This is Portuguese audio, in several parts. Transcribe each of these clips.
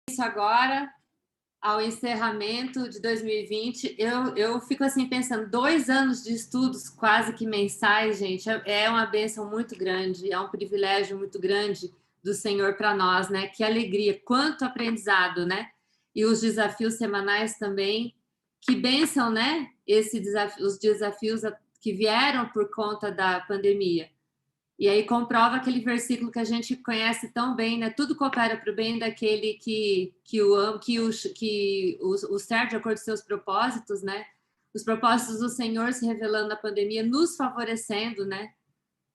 isso agora ao encerramento de 2020. Eu fico assim pensando, 2 anos de estudos quase que mensais, gente, é uma bênção muito grande, é um privilégio muito grande do Senhor para nós, né? Que alegria, quanto aprendizado, né? E os desafios semanais também, que bênção, né? Os desafios que vieram por conta da pandemia. E aí comprova aquele versículo que a gente conhece tão bem, né? Tudo coopera para o bem daquele que o ama, que o serve de acordo com seus propósitos, né? Os propósitos do Senhor se revelando na pandemia, nos favorecendo, né?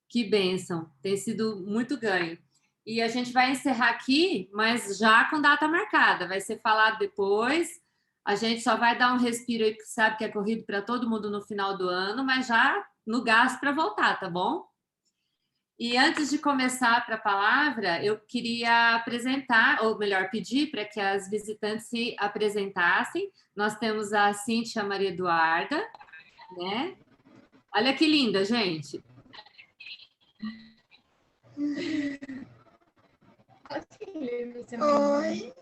Que bênção, tem sido muito ganho. E a gente vai encerrar aqui, mas já com data marcada, vai ser falado depois. A gente só vai dar um respiro aí, porque sabe que é corrido para todo mundo no final do ano, mas já no gás para voltar, tá bom? E antes de começar para a palavra, eu queria apresentar, ou melhor, pedir para que as visitantes se apresentassem. Nós temos a Cíntia Maria Eduarda, né? Olha que linda, gente. Oi.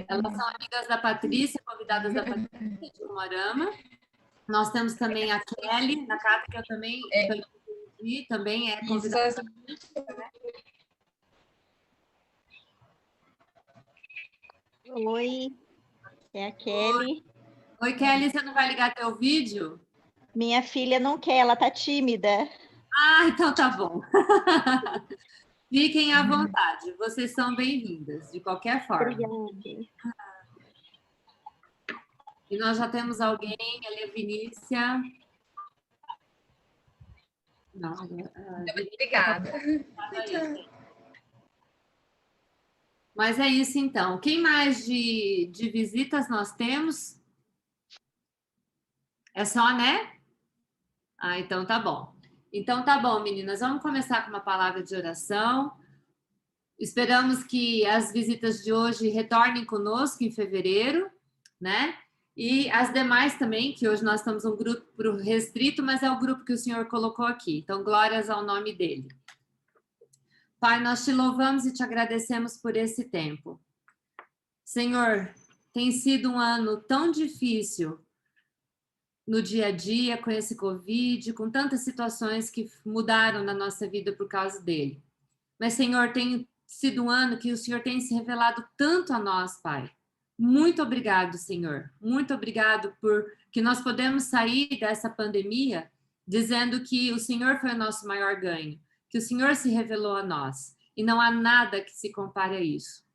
Elas são amigas da Patrícia, convidadas da Patrícia de Umuarama. Nós temos também a Kelly, na casa que eu também, também é convidada. Oi, é a Kelly. Oi, Kelly, você não vai ligar teu vídeo? Minha filha não quer, ela tá tímida. Ah, então tá bom. Fiquem à vontade, vocês são bem-vindas, de qualquer forma. Obrigada. E nós já temos alguém, a Levinícia. Não, Obrigada. Mas é isso, então. Quem mais de visitas nós temos? É só, né? Ah, então tá bom. Então tá bom, meninas. Vamos começar com uma palavra de oração. Esperamos que as visitas de hoje retornem conosco em fevereiro, né? E as demais também, que hoje nós estamos um grupo restrito, mas é o grupo que o Senhor colocou aqui. Então, glórias ao nome dele. Pai, nós te louvamos e te agradecemos por esse tempo. Senhor, tem sido um ano tão difícil no dia a dia com esse Covid, com tantas situações que mudaram na nossa vida por causa dele. Mas, Senhor, tem sido um ano que o Senhor tem se revelado tanto a nós, Pai. Muito obrigado, Senhor. Muito obrigado por que nós podemos sair dessa pandemia dizendo que o Senhor foi o nosso maior ganho, que o Senhor se revelou a nós. E não há nada que se compare a isso.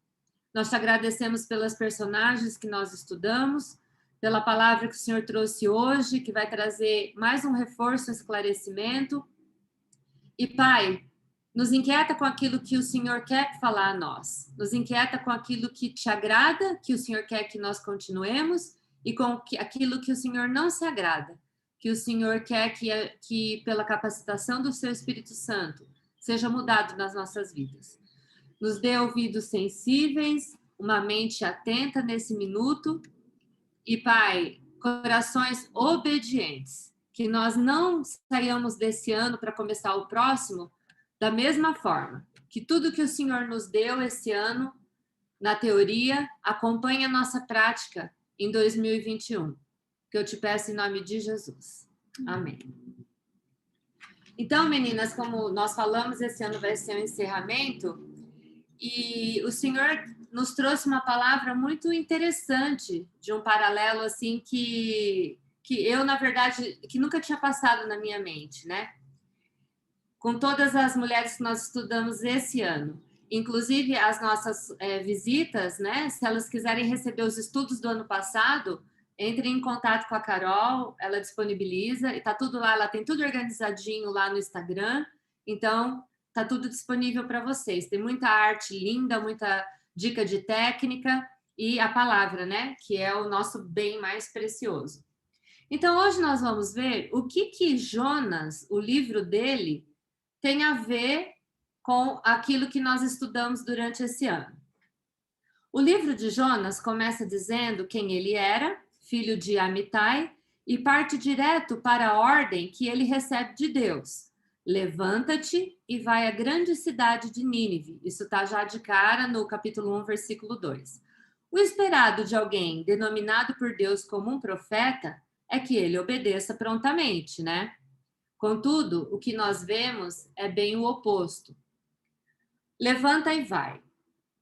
Nós te agradecemos pelas personagens que nós estudamos, pela palavra que o Senhor trouxe hoje, que vai trazer mais um reforço, um esclarecimento. E, Pai, nos inquieta com aquilo que o Senhor quer falar a nós. Nos inquieta com aquilo que te agrada, que o Senhor quer que nós continuemos, e com aquilo que o Senhor não se agrada, que o Senhor quer que pela capacitação do seu Espírito Santo, seja mudado nas nossas vidas. Nos dê ouvidos sensíveis, uma mente atenta nesse minuto, e, Pai, corações obedientes, que nós não saiamos desse ano para começar o próximo da mesma forma, que tudo que o Senhor nos deu esse ano, na teoria, acompanhe a nossa prática em 2021. Que eu te peço em nome de Jesus. Amém. Então, meninas, como nós falamos, esse ano vai ser um encerramento, e o Senhor nos trouxe uma palavra muito interessante, de um paralelo, assim, que eu, na verdade, que nunca tinha passado na minha mente, né? Com todas as mulheres que nós estudamos esse ano. Inclusive, as nossas visitas, né? Se elas quiserem receber os estudos do ano passado, entrem em contato com a Carol, ela disponibiliza, e tá tudo lá, ela tem tudo organizadinho lá no Instagram, então tá tudo disponível para vocês. Tem muita arte linda, muita dica de técnica e a palavra, né? Que é o nosso bem mais precioso. Então, hoje nós vamos ver o que Jonas, o livro dele, tem a ver com aquilo que nós estudamos durante esse ano. O livro de Jonas começa dizendo quem ele era, filho de Amitai, e parte direto para a ordem que ele recebe de Deus. Levanta-te e vai à grande cidade de Nínive. Isso está já de cara no capítulo 1, versículo 2. O esperado de alguém denominado por Deus como um profeta é que ele obedeça prontamente, né? Contudo, o que nós vemos é bem o oposto. Levanta e vai,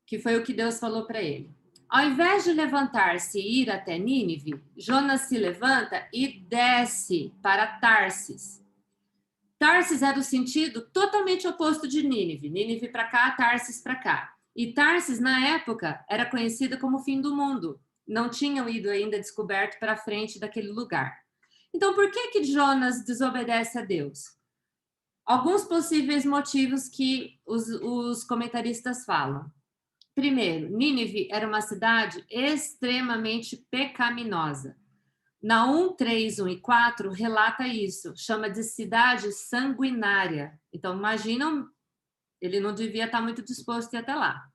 que foi o que Deus falou para ele. Ao invés de levantar-se e ir até Nínive, Jonas se levanta e desce para Tarsis. Tarsis era o sentido totalmente oposto de Nínive. Nínive para cá, Tarsis para cá. E Tarsis, na época, era conhecida como o fim do mundo. Não tinham ido ainda descoberto para frente daquele lugar. Então, por que Jonas desobedece a Deus? Alguns possíveis motivos que os comentaristas falam. Primeiro, Nínive era uma cidade extremamente pecaminosa. Na 1, 3, 1 e 4 relata isso, chama de cidade sanguinária. Então, imaginam, ele não devia estar muito disposto a ir até lá,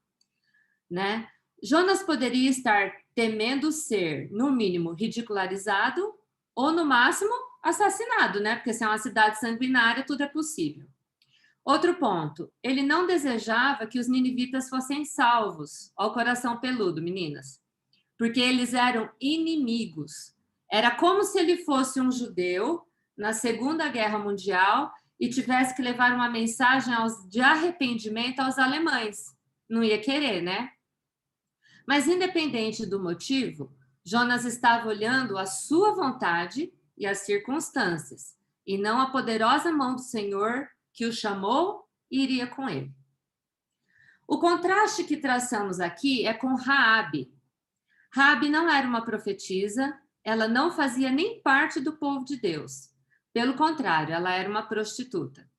né? Jonas poderia estar temendo ser, no mínimo, ridicularizado ou, no máximo, assassinado, né? Porque se é uma cidade sanguinária, tudo é possível. Outro ponto, ele não desejava que os ninivitas fossem salvos. Ó, o coração peludo, meninas. Porque eles eram inimigos. Era como se ele fosse um judeu na Segunda Guerra Mundial e tivesse que levar uma mensagem de arrependimento aos alemães. Não ia querer, né? Mas, independente do motivo, Jonas estava olhando a sua vontade e as circunstâncias, e não a poderosa mão do Senhor que o chamou e iria com ele. O contraste que traçamos aqui é com Raabe. Raabe não era uma profetisa, ela não fazia nem parte do povo de Deus. Pelo contrário, ela era uma prostituta.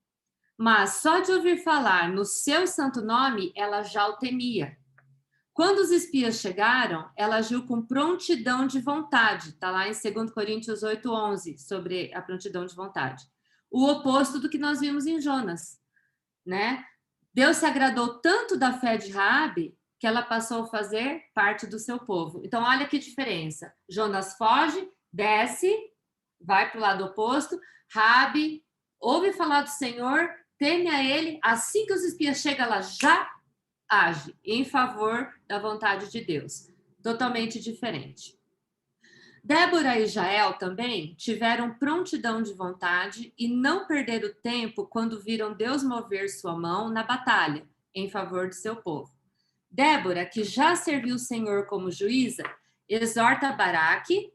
Mas só de ouvir falar no seu santo nome, ela já o temia. Quando os espias chegaram, ela agiu com prontidão de vontade. Está lá em 2 Coríntios 8:11, sobre a prontidão de vontade. O oposto do que nós vimos em Jonas, né? Deus se agradou tanto da fé de Raabe que ela passou a fazer parte do seu povo. Então, olha que diferença. Jonas foge, desce, vai para o lado oposto. Raabe ouve falar do Senhor, teme a ele. Assim que os espias chegam, ela já age em favor da vontade de Deus. Totalmente diferente. Débora e Jael também tiveram prontidão de vontade e não perderam tempo quando viram Deus mover sua mão na batalha em favor de seu povo. Débora, que já serviu o Senhor como juíza, exorta Baraque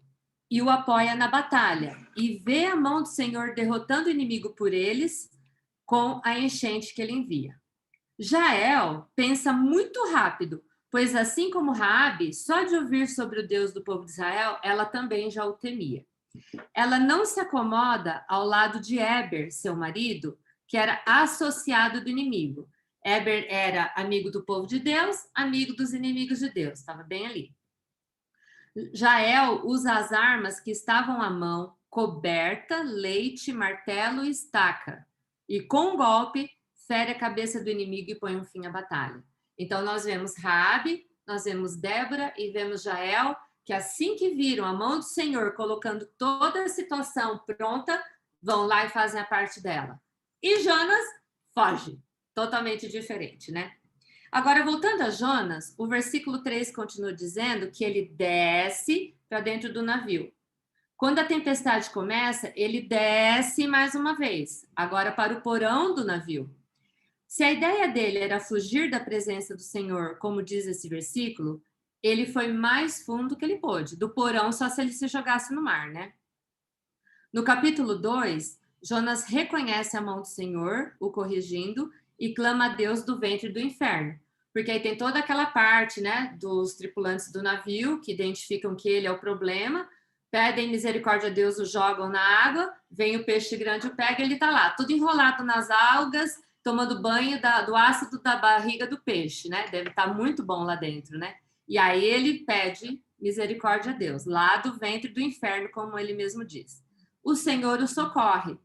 e o apoia na batalha e vê a mão do Senhor derrotando o inimigo por eles com a enchente que ele envia. Jael pensa muito rápido, pois assim como Raabe, só de ouvir sobre o Deus do povo de Israel, ela também já o temia. Ela não se acomoda ao lado de Éber, seu marido, que era associado do inimigo. Éber era amigo do povo de Deus, amigo dos inimigos de Deus, estava bem ali. Jael usa as armas que estavam à mão, coberta, leite, martelo e estaca, e com um golpe fere a cabeça do inimigo e põe um fim à batalha. Então, nós vemos Raabe, nós vemos Débora e vemos Jael, que assim que viram a mão do Senhor colocando toda a situação pronta, vão lá e fazem a parte dela. E Jonas foge. Totalmente diferente, né? Agora, voltando a Jonas, o versículo 3 continua dizendo que ele desce para dentro do navio. Quando a tempestade começa, ele desce mais uma vez, agora para o porão do navio. Se a ideia dele era fugir da presença do Senhor, como diz esse versículo, ele foi mais fundo que ele pôde. Do porão, só se ele se jogasse no mar, né? No capítulo 2, Jonas reconhece a mão do Senhor, o corrigindo, e clama a Deus do ventre do inferno. Porque aí tem toda aquela parte, né, dos tripulantes do navio, que identificam que ele é o problema, pedem misericórdia a Deus, o jogam na água, vem o peixe grande, o pega, ele tá lá, tudo enrolado nas algas, tomando banho do ácido da barriga do peixe, né? Deve estar muito bom lá dentro, né? E aí ele pede misericórdia a Deus, lá do ventre do inferno, como ele mesmo diz. O Senhor o socorre.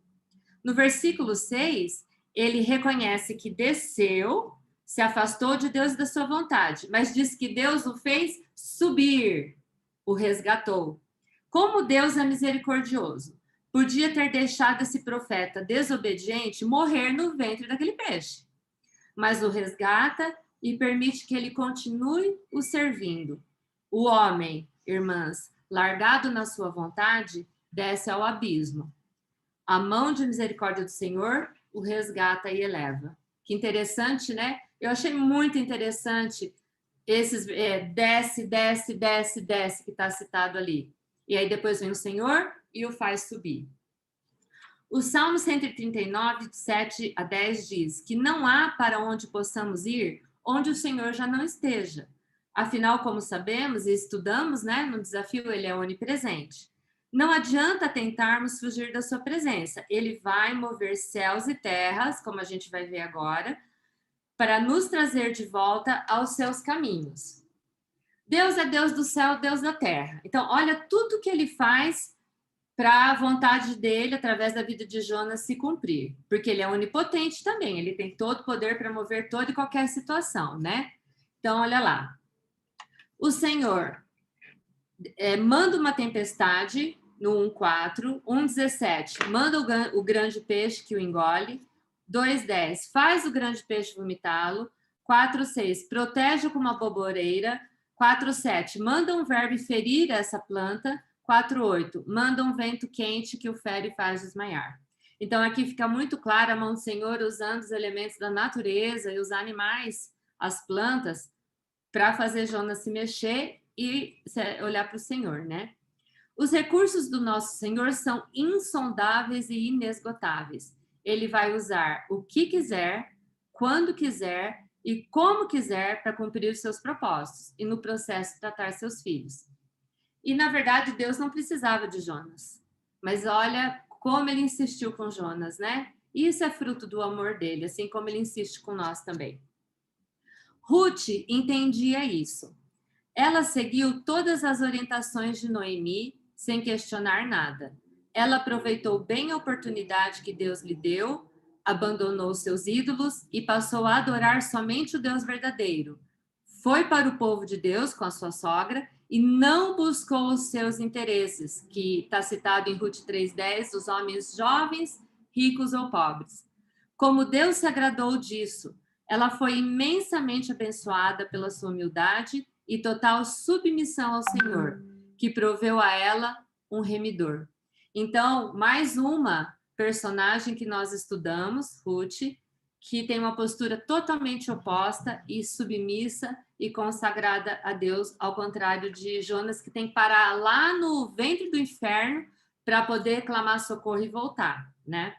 No versículo 6, ele reconhece que desceu, se afastou de Deus e da sua vontade, mas diz que Deus o fez subir, o resgatou. Como Deus é misericordioso. Podia ter deixado esse profeta desobediente morrer no ventre daquele peixe, mas o resgata e permite que ele continue o servindo. O homem, irmãs, largado na sua vontade, desce ao abismo. A mão de misericórdia do Senhor o resgata e eleva. Que interessante, né? Eu achei muito interessante esses desce, desce, desce, desce, que está citado ali. E aí depois vem o Senhor e o faz subir. O Salmo 139, 7 a 10 diz que não há para onde possamos ir onde o Senhor já não esteja. Afinal, como sabemos e estudamos, né, no desafio, ele é onipresente. Não adianta tentarmos fugir da sua presença. Ele vai mover céus e terras, como a gente vai ver agora, para nos trazer de volta aos seus caminhos. Deus é Deus do céu, Deus da terra. Então, olha tudo que ele faz para a vontade dele, através da vida de Jonas, se cumprir. Porque ele é onipotente também, ele tem todo o poder para mover toda e qualquer situação, né? Então, olha lá. O Senhor manda uma tempestade, no 1,4. 1,17, manda o grande peixe que o engole. 2,10, faz o grande peixe vomitá-lo. 4,6, protege com uma boboreira. 4,7, manda um verme ferir essa planta. 4,8, manda um vento quente que o fere e faz desmaiar. Então, aqui fica muito clara a mão do Senhor usando os elementos da natureza e os animais, as plantas, para fazer Jonas se mexer e olhar para o Senhor, né? Os recursos do nosso Senhor são insondáveis e inesgotáveis. Ele vai usar o que quiser, quando quiser e como quiser para cumprir os seus propósitos e, no processo, tratar seus filhos. E, na verdade, Deus não precisava de Jonas. Mas olha como ele insistiu com Jonas, né? Isso é fruto do amor dele, assim como ele insiste com nós também. Ruth entendia isso. Ela seguiu todas as orientações de Noemi, sem questionar nada. Ela aproveitou bem a oportunidade que Deus lhe deu, abandonou seus ídolos e passou a adorar somente o Deus verdadeiro. Foi para o povo de Deus com a sua sogra e não buscou os seus interesses, que está citado em Ruth 3,10, dos homens jovens, ricos ou pobres. Como Deus se agradou disso, ela foi imensamente abençoada pela sua humildade e total submissão ao Senhor, que proveu a ela um remidor. Então, mais uma personagem que nós estudamos, Ruth, que tem uma postura totalmente oposta e submissa e consagrada a Deus, ao contrário de Jonas, que tem que parar lá no ventre do inferno para poder clamar socorro e voltar, né?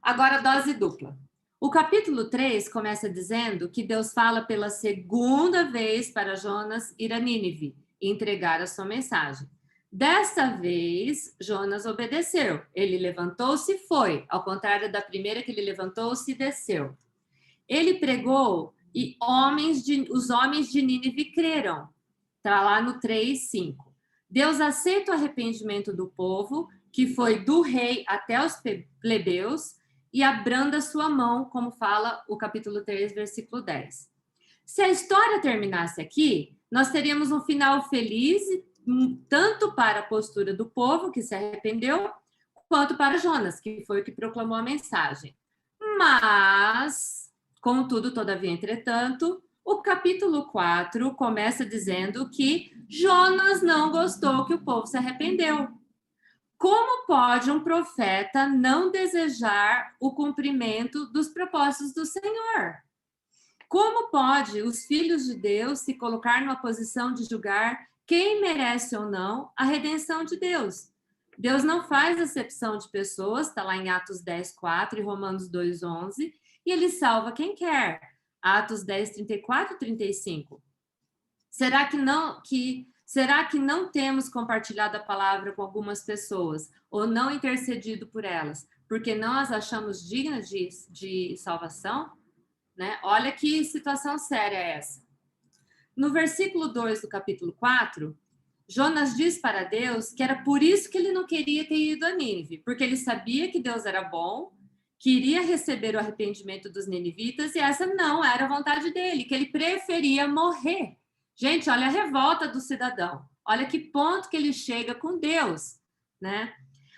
Agora, dose dupla. O capítulo 3 começa dizendo que Deus fala pela segunda vez para Jonas ir a Nínive e entregar a sua mensagem. Desta vez, Jonas obedeceu. Ele levantou-se e foi, ao contrário da primeira que ele levantou-se e desceu. Ele pregou e os homens de Nínive creram. Está lá no 3:5. Deus aceita o arrependimento do povo, que foi do rei até os plebeus, e abranda sua mão, como fala o capítulo 3, versículo 10. Se a história terminasse aqui, nós teríamos um final feliz, tanto para a postura do povo, que se arrependeu, quanto para Jonas, que foi o que proclamou a mensagem. Mas, contudo, todavia, entretanto, o capítulo 4 começa dizendo que Jonas não gostou que o povo se arrependeu. Como pode um profeta não desejar o cumprimento dos propósitos do Senhor? Como pode os filhos de Deus se colocar numa posição de julgar quem merece ou não a redenção de Deus? Deus não faz acepção de pessoas, está lá em Atos 10:4 e Romanos 2:11, e ele salva quem quer. Atos 10:34 e 35. Será que não temos compartilhado a palavra com algumas pessoas ou não intercedido por elas, porque não as achamos dignas de salvação? Né? Olha que situação séria é essa. No versículo 2 do capítulo 4, Jonas diz para Deus que era por isso que ele não queria ter ido a Nínive, porque ele sabia que Deus era bom, queria receber o arrependimento dos ninivitas e essa não era a vontade dele, que ele preferia morrer. Gente, olha a revolta do cidadão. Olha que ponto que ele chega com Deus, né?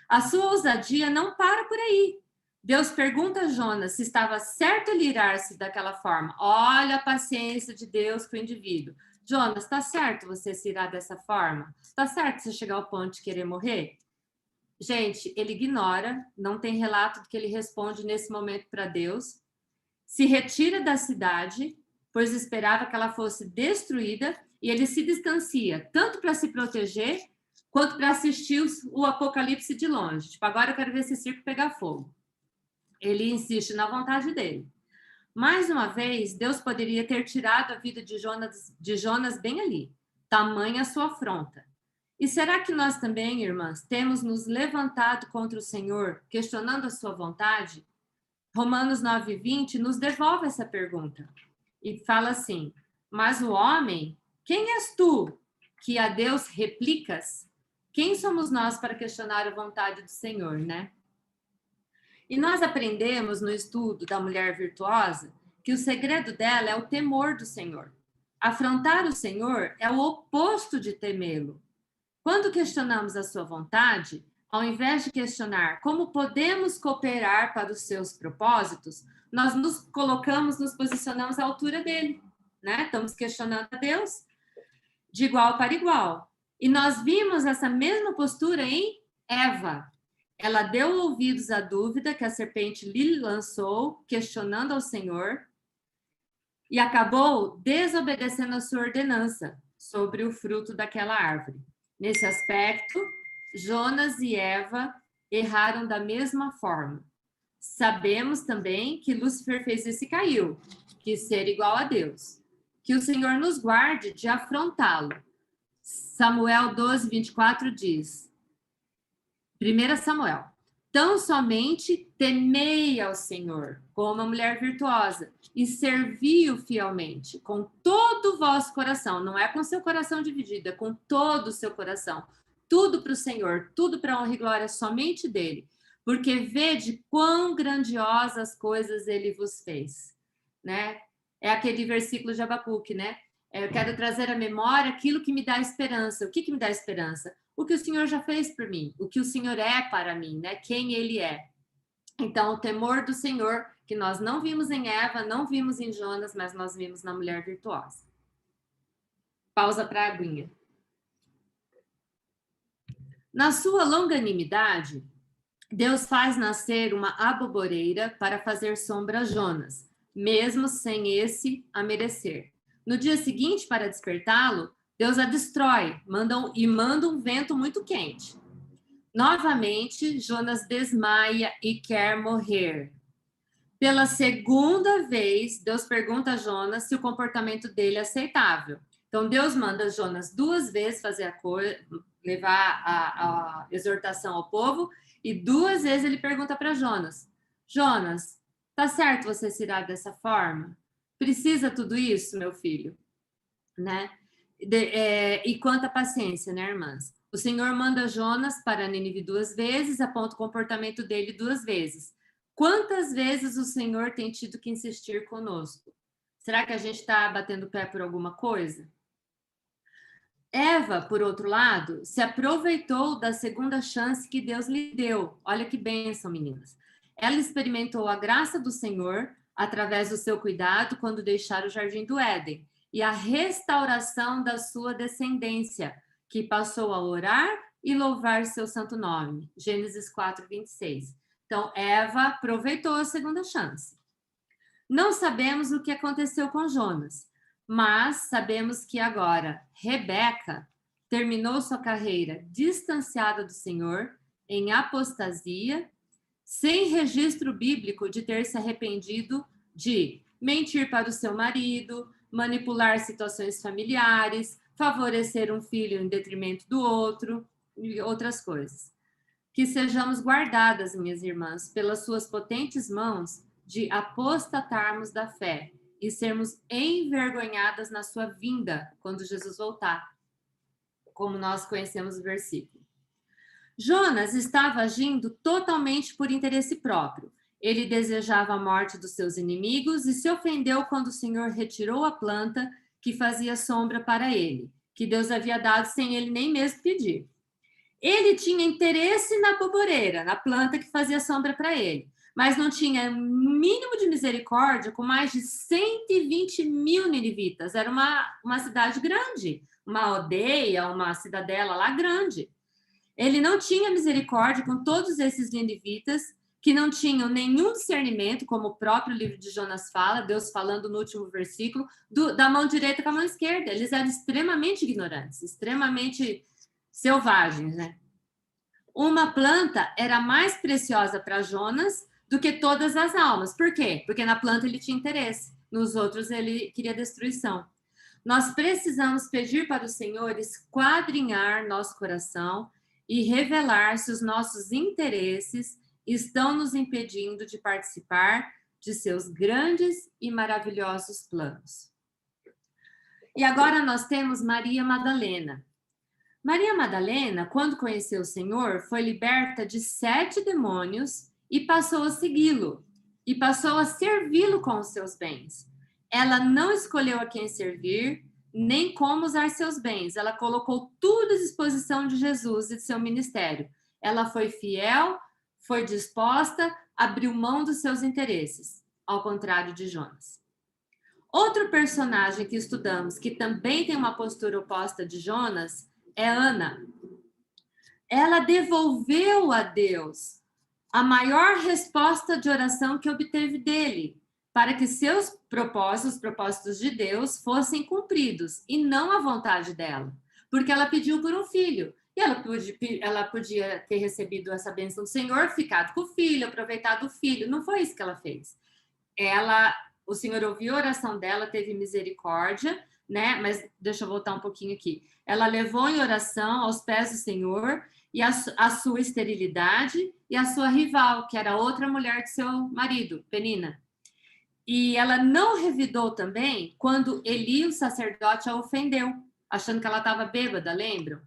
A sua ousadia não para por aí. Deus pergunta a Jonas se estava certo ele irar-se daquela forma. Olha a paciência de Deus com o indivíduo. Jonas, tá certo você se irar dessa forma? Tá certo você chegar ao ponto de querer morrer? Gente, ele ignora, não tem relato do que ele responde nesse momento para Deus, se retira da cidade, pois esperava que ela fosse destruída, e ele se distancia, tanto para se proteger, quanto para assistir o apocalipse de longe. Tipo, agora eu quero ver esse circo pegar fogo. Ele insiste na vontade dele. Mais uma vez, Deus poderia ter tirado a vida de Jonas bem ali, tamanha sua afronta. E será que nós também, irmãs, temos nos levantado contra o Senhor, questionando a sua vontade? Romanos 9:20 nos devolve essa pergunta e fala assim: mas o homem, quem és tu que a Deus replicas? Quem somos nós para questionar a vontade do Senhor, né? E nós aprendemos no estudo da mulher virtuosa que o segredo dela é o temor do Senhor. Afrontar o Senhor é o oposto de temê-lo. Quando questionamos a sua vontade, ao invés de questionar como podemos cooperar para os seus propósitos, nós nos colocamos, nos posicionamos à altura dele, né? Estamos questionando a Deus de igual para igual. E nós vimos essa mesma postura em Eva. Ela deu ouvidos à dúvida que a serpente lhe lançou, questionando ao Senhor, e acabou desobedecendo a sua ordenança sobre o fruto daquela árvore. Nesse aspecto, Jonas e Eva erraram da mesma forma. Sabemos também que Lúcifer fez isso e caiu, quis ser igual a Deus. Que o Senhor nos guarde de afrontá-lo. Samuel 12:24 diz, 1 Samuel, tão somente temei ao Senhor, como a mulher virtuosa, e servi-o fielmente, com todo o vosso coração. Não é com seu coração dividido, é com todo o seu coração. Tudo para o Senhor, tudo para a honra e glória somente dele. Porque vede quão grandiosas coisas ele vos fez. Né? É aquele versículo de Abacuque, né? Eu quero trazer à memória aquilo que me dá esperança. O que me dá esperança? O que o Senhor já fez por mim, o que o Senhor é para mim, né? Quem ele é. Então, o temor do Senhor, que nós não vimos em Eva, não vimos em Jonas, mas nós vimos na mulher virtuosa. Pausa para a aguinha. Na sua longanimidade, Deus faz nascer uma aboboreira para fazer sombra a Jonas, mesmo sem esse a merecer. No dia seguinte, para despertá-lo, Deus a destrói manda um vento muito quente. Novamente, Jonas desmaia e quer morrer. Pela segunda vez, Deus pergunta a Jonas se o comportamento dele é aceitável. Então, Deus manda Jonas 2 vezes fazer a coisa, levar a exortação ao povo, e 2 vezes ele pergunta para Jonas: Jonas, tá certo você se irar dessa forma? Precisa tudo isso, meu filho? Né? E quanta paciência, né, irmãs? O Senhor manda Jonas para Nínive 2 vezes, aponta o comportamento dele 2 vezes. Quantas vezes o Senhor tem tido que insistir conosco? Será que a gente está batendo o pé por alguma coisa? Eva, por outro lado, se aproveitou da segunda chance que Deus lhe deu. Olha que bênção, meninas. Ela experimentou a graça do Senhor através do seu cuidado quando deixar o jardim do Éden e a restauração da sua descendência, que passou a orar e louvar seu santo nome. Gênesis 4:26. Então, Eva aproveitou a segunda chance. Não sabemos o que aconteceu com Jonas, mas sabemos que agora Rebeca terminou sua carreira distanciada do Senhor, em apostasia, sem registro bíblico de ter se arrependido de mentir para o seu marido, manipular situações familiares, favorecer um filho em detrimento do outro e outras coisas. Que sejamos guardadas, minhas irmãs, pelas suas potentes mãos, de apostatarmos da fé e sermos envergonhadas na sua vinda, quando Jesus voltar, como nós conhecemos o versículo. Jonas estava agindo totalmente por interesse próprio. Ele desejava a morte dos seus inimigos e se ofendeu quando o Senhor retirou a planta que fazia sombra para ele, que Deus havia dado sem ele nem mesmo pedir. Ele tinha interesse na aboboreira, na planta que fazia sombra para ele, mas não tinha mínimo de misericórdia com mais de 120 mil ninivitas. Era uma cidade grande, uma aldeia, uma cidadela lá grande. Ele não tinha misericórdia com todos esses ninivitas que não tinham nenhum discernimento, como o próprio livro de Jonas fala, Deus falando no último versículo, da mão direita com a mão esquerda. Eles eram extremamente ignorantes, extremamente selvagens, né? Uma planta era mais preciosa para Jonas do que todas as almas. Por quê? Porque na planta ele tinha interesse, nos outros ele queria destruição. Nós precisamos pedir para o Senhor esquadrinhar nosso coração e revelar se os nossos interesses estão nos impedindo de participar de seus grandes e maravilhosos planos. E agora nós temos Maria Madalena. Maria Madalena, quando conheceu o Senhor, foi liberta de 7 demônios e passou a segui-lo, e passou a servi-lo com os seus bens. Ela não escolheu a quem servir, nem como usar seus bens. Ela colocou tudo à disposição de Jesus e de seu ministério. Ela foi fiel, foi disposta, abriu mão dos seus interesses, ao contrário de Jonas. Outro personagem que estudamos, que também tem uma postura oposta de Jonas, é Ana. Ela devolveu a Deus a maior resposta de oração que obteve dele, para que seus propósitos, os propósitos de Deus, fossem cumpridos, e não a vontade dela. Porque ela pediu por um filho. E ela podia ter recebido essa bênção do Senhor, ficado com o filho, aproveitado o filho. Não foi isso que ela fez. O Senhor ouviu a oração dela, teve misericórdia, né? Mas deixa eu voltar um pouquinho aqui. Ela levou em oração aos pés do Senhor e a sua esterilidade e a sua rival, que era outra mulher de seu marido, Penina. E ela não revidou também quando Eli, o sacerdote, a ofendeu, achando que ela estava bêbada, lembram?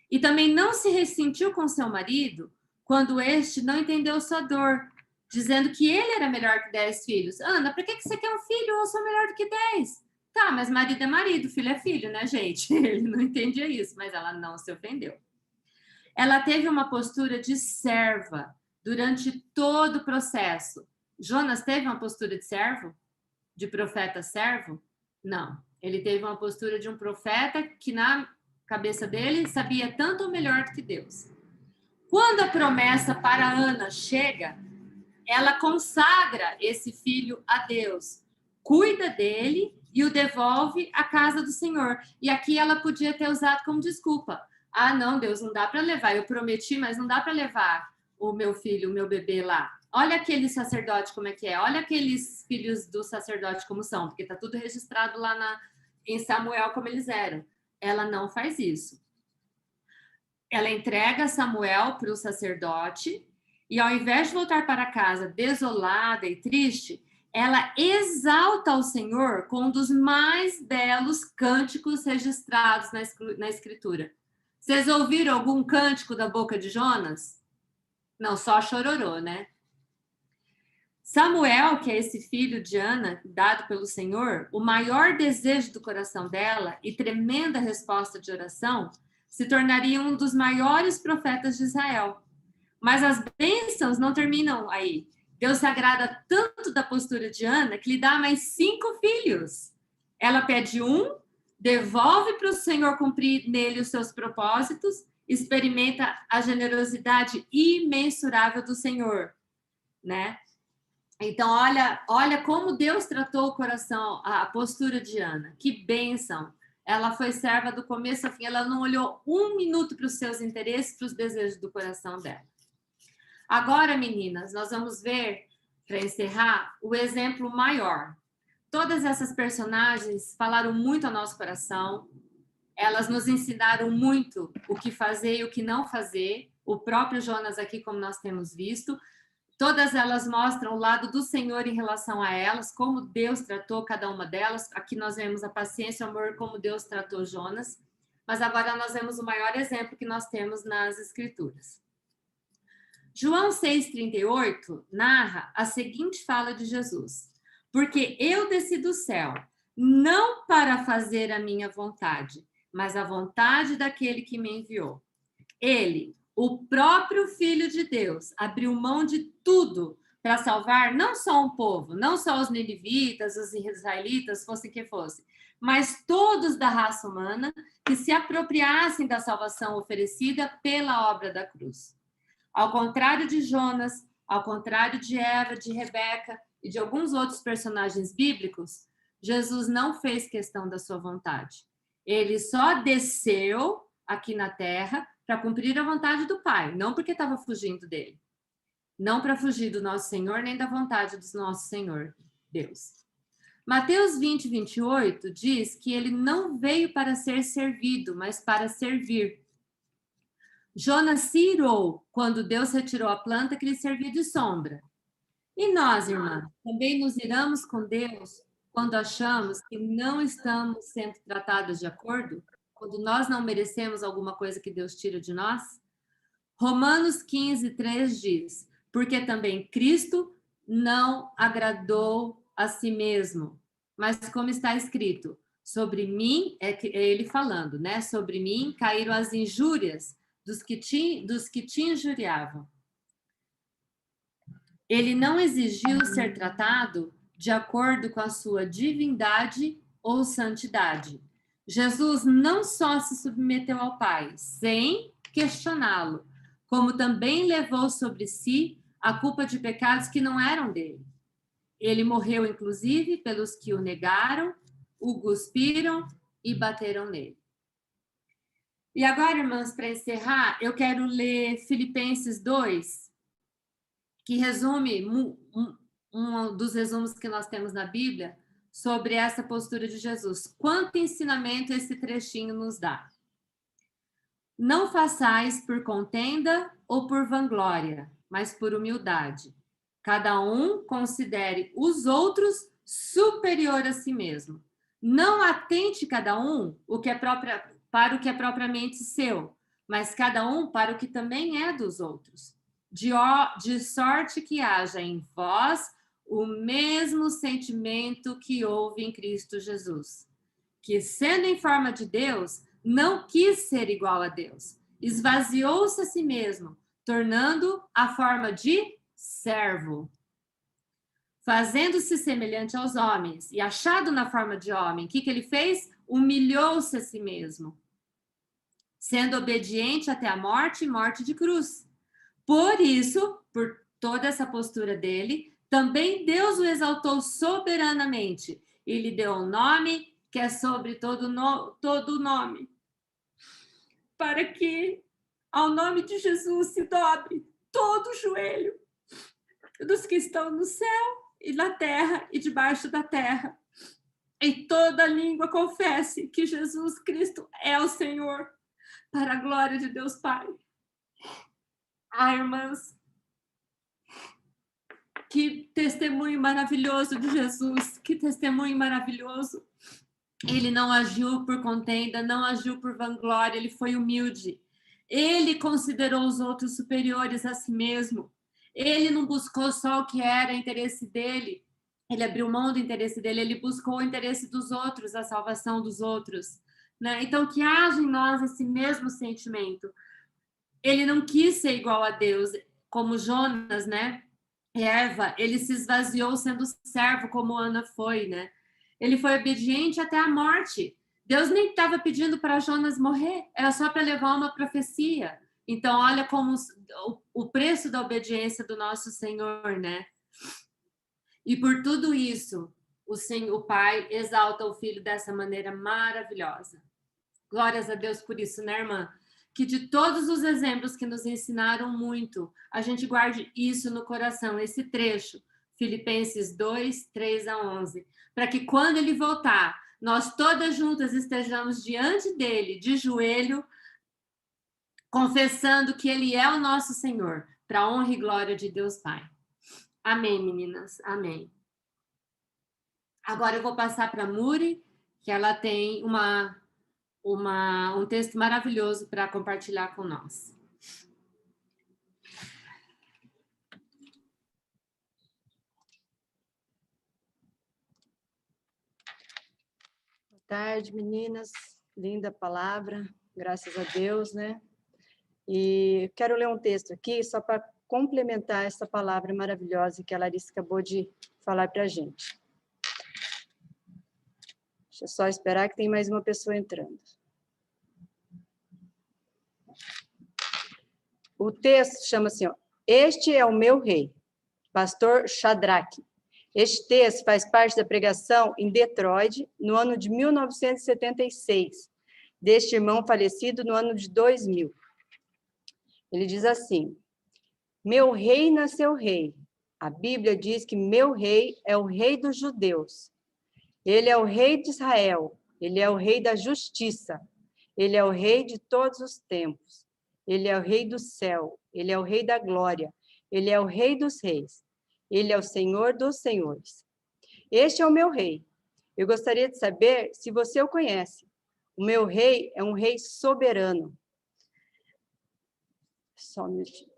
E também não se ressentiu com seu marido quando este não entendeu sua dor, dizendo que ele era melhor que 10 filhos. Ana, para que você quer um filho? Eu sou melhor do que 10. Tá, mas marido é marido, filho é filho, né, gente? Ele não entendia isso, mas ela não se ofendeu. Ela teve uma postura de serva durante todo o processo. Jonas teve uma postura de servo? De profeta servo? Não. Ele teve uma postura de um profeta que, na cabeça dele, sabia tanto ou melhor do que Deus. Quando a promessa para Ana chega, ela consagra esse filho a Deus, cuida dele e o devolve à casa do Senhor. E aqui ela podia ter usado como desculpa. Ah, não, Deus, não dá para levar. Eu prometi, mas não dá para levar o meu filho, o meu bebê lá. Olha aquele sacerdote como é que é. Olha aqueles filhos do sacerdote como são, porque está tudo registrado lá em Samuel como eles eram. Ela não faz isso. Ela entrega Samuel para o sacerdote e, ao invés de voltar para casa desolada e triste, ela exalta o Senhor com um dos mais belos cânticos registrados na Escritura. Vocês ouviram algum cântico da boca de Jonas? Não, só chororô, né? Samuel, que é esse filho de Ana, dado pelo Senhor, o maior desejo do coração dela e tremenda resposta de oração, se tornaria um dos maiores profetas de Israel. Mas as bênçãos não terminam aí. Deus se agrada tanto da postura de Ana que lhe dá mais 5 filhos. Ela pede um, devolve para o Senhor cumprir nele os seus propósitos, experimenta a generosidade imensurável do Senhor, né? Então, olha como Deus tratou o coração, a postura de Ana. Que bênção! Ela foi serva do começo ao fim. Ela não olhou um minuto para os seus interesses, para os desejos do coração dela. Agora, meninas, nós vamos ver, para encerrar, o exemplo maior. Todas essas personagens falaram muito ao nosso coração. Elas nos ensinaram muito o que fazer e o que não fazer. O próprio Jonas aqui, como nós temos visto. Todas elas mostram o lado do Senhor em relação a elas, como Deus tratou cada uma delas. Aqui nós vemos a paciência e o amor, como Deus tratou Jonas. Mas agora nós vemos o maior exemplo que nós temos nas Escrituras. João 6,38 narra a seguinte fala de Jesus. Porque eu desci do céu, não para fazer a minha vontade, mas a vontade daquele que me enviou. Ele, o próprio Filho de Deus, abriu mão de tudo para salvar não só um povo, não só os ninivitas, os israelitas, fosse que fosse, mas todos da raça humana que se apropriassem da salvação oferecida pela obra da cruz. Ao contrário de Jonas, ao contrário de Eva, de Rebeca e de alguns outros personagens bíblicos, Jesus não fez questão da sua vontade. Ele só desceu aqui na terra para cumprir a vontade do Pai, não porque estava fugindo dele. Não para fugir do nosso Senhor, nem da vontade do nosso Senhor, Deus. Mateus 20, 28 diz que ele não veio para ser servido, mas para servir. Jonas se irou quando Deus retirou a planta que lhe servia de sombra. E nós, irmãs, também nos iramos com Deus quando achamos que não estamos sendo tratadas de acordo? Quando nós não merecemos alguma coisa que Deus tira de nós? Romanos 15, 3 diz: porque também Cristo não agradou a si mesmo, mas como está escrito, sobre mim, é ele falando, né? Sobre mim caíram as injúrias dos que te injuriavam. Ele não exigiu ser tratado de acordo com a sua divindade ou santidade. Jesus não só se submeteu ao Pai, sem questioná-lo, como também levou sobre si a culpa de pecados que não eram dele. Ele morreu, inclusive, pelos que o negaram, o cuspiram e bateram nele. E agora, irmãs, para encerrar, eu quero ler Filipenses 2, que resume um dos resumos que nós temos na Bíblia sobre essa postura de Jesus. Quanto ensinamento esse trechinho nos dá. Não façais por contenda ou por vanglória, mas por humildade. Cada um considere os outros superior a si mesmo. Não atente cada um para o que é propriamente seu, mas cada um para o que também é dos outros. De sorte que haja em vós o mesmo sentimento que houve em Cristo Jesus, que, sendo em forma de Deus, não quis ser igual a Deus. Esvaziou-se a si mesmo, tornando a forma de servo. Fazendo-se semelhante aos homens e achado na forma de homem, o que ele fez? Humilhou-se a si mesmo, sendo obediente até a morte e morte de cruz. Por isso, por toda essa postura dele, também Deus o exaltou soberanamente e lhe deu um nome que é sobre todo nome, para que ao nome de Jesus se dobre todo o joelho dos que estão no céu e na terra e debaixo da terra, e toda língua confesse que Jesus Cristo é o Senhor, para a glória de Deus Pai. Irmãs, que testemunho maravilhoso de Jesus, que testemunho maravilhoso. Ele não agiu por contenda, não agiu por vanglória, ele foi humilde. Ele considerou os outros superiores a si mesmo. Ele não buscou só o que era interesse dele, ele abriu mão do interesse dele, ele buscou o interesse dos outros, a salvação dos outros, né? Então, que haja em nós esse mesmo sentimento. Ele não quis ser igual a Deus, como Jonas, né? Eva, ele se esvaziou sendo servo, como Ana foi, né? Ele foi obediente até a morte. Deus nem estava pedindo para Jonas morrer, era só para levar uma profecia. Então, olha como o preço da obediência do nosso Senhor, né? E por tudo isso, o Pai exalta o Filho dessa maneira maravilhosa. Glórias a Deus por isso, né, irmã? Que de todos os exemplos que nos ensinaram muito, a gente guarde isso no coração, esse trecho, Filipenses 2, 3 a 11, para que quando ele voltar, nós todas juntas estejamos diante dele, de joelho, confessando que ele é o nosso Senhor, para a honra e glória de Deus Pai. Amém, meninas, amém. Agora eu vou passar para a Muri, que ela tem um texto maravilhoso para compartilhar com nós. Boa tarde, meninas. Linda palavra, graças a Deus, né? E quero ler um texto aqui, só para complementar essa palavra maravilhosa que a Larissa acabou de falar para a gente. Deixa eu só esperar que tem mais uma pessoa entrando. O texto chama assim, ó, Este é o meu rei, pastor Shadrach. Este texto faz parte da pregação em Detroit, no ano de 1976, deste irmão falecido no ano de 2000. Ele diz assim, meu rei nasceu rei. A Bíblia diz que meu rei é o rei dos judeus. Ele é o rei de Israel. Ele é o rei da justiça. Ele é o rei de todos os tempos. Ele é o rei do céu. Ele é o rei da glória. Ele é o rei dos reis. Ele é o Senhor dos senhores. Este é o meu rei. Eu gostaria de saber se você o conhece. O meu rei é um rei soberano.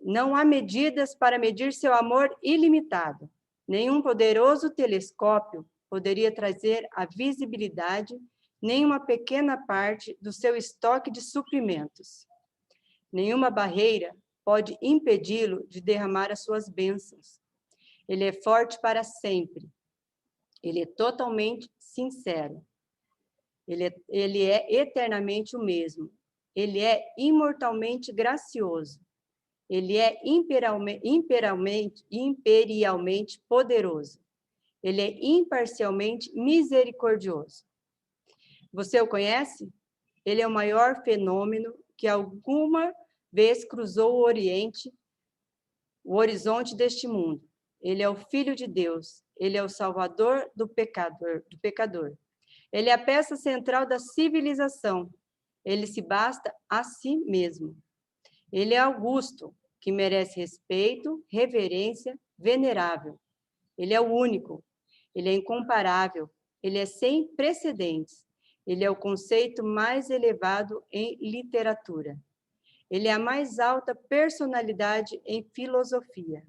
Não há medidas para medir seu amor ilimitado. Nenhum poderoso telescópio poderia trazer a visibilidade, nem uma pequena parte do seu estoque de suprimentos. Nenhuma barreira pode impedi-lo de derramar as suas bênçãos. Ele é forte para sempre. Ele é totalmente sincero. Ele é eternamente o mesmo. Ele é imortalmente gracioso. Ele é imperialmente poderoso. Ele é imparcialmente misericordioso. Você o conhece? Ele é o maior fenômeno que alguma vez cruzou o horizonte deste mundo. Ele é o Filho de Deus. Ele é o Salvador do pecador. Ele é a peça central da civilização. Ele se basta a si mesmo. Ele é augusto, que merece respeito, reverência, venerável. Ele é o único. Ele é incomparável. Ele é sem precedentes. Ele é o conceito mais elevado em literatura. Ele é a mais alta personalidade em filosofia.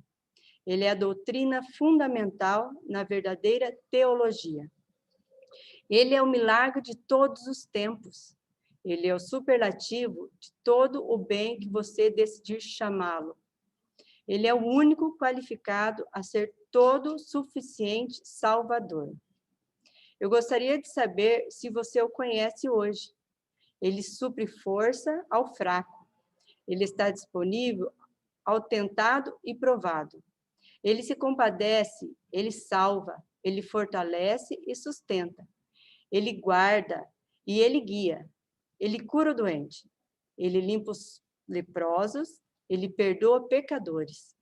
Ele é a doutrina fundamental na verdadeira teologia. Ele é o milagre de todos os tempos. Ele é o superlativo de todo o bem que você decidir chamá-lo. Ele é o único qualificado a ser todo suficiente Salvador. Eu gostaria de saber se você o conhece hoje. Ele supre força ao fraco. Ele está disponível ao tentado e provado. Ele se compadece, ele salva, ele fortalece e sustenta. Ele guarda e ele guia. Ele cura o doente. Ele limpa os leprosos. Ele perdoa pecadores.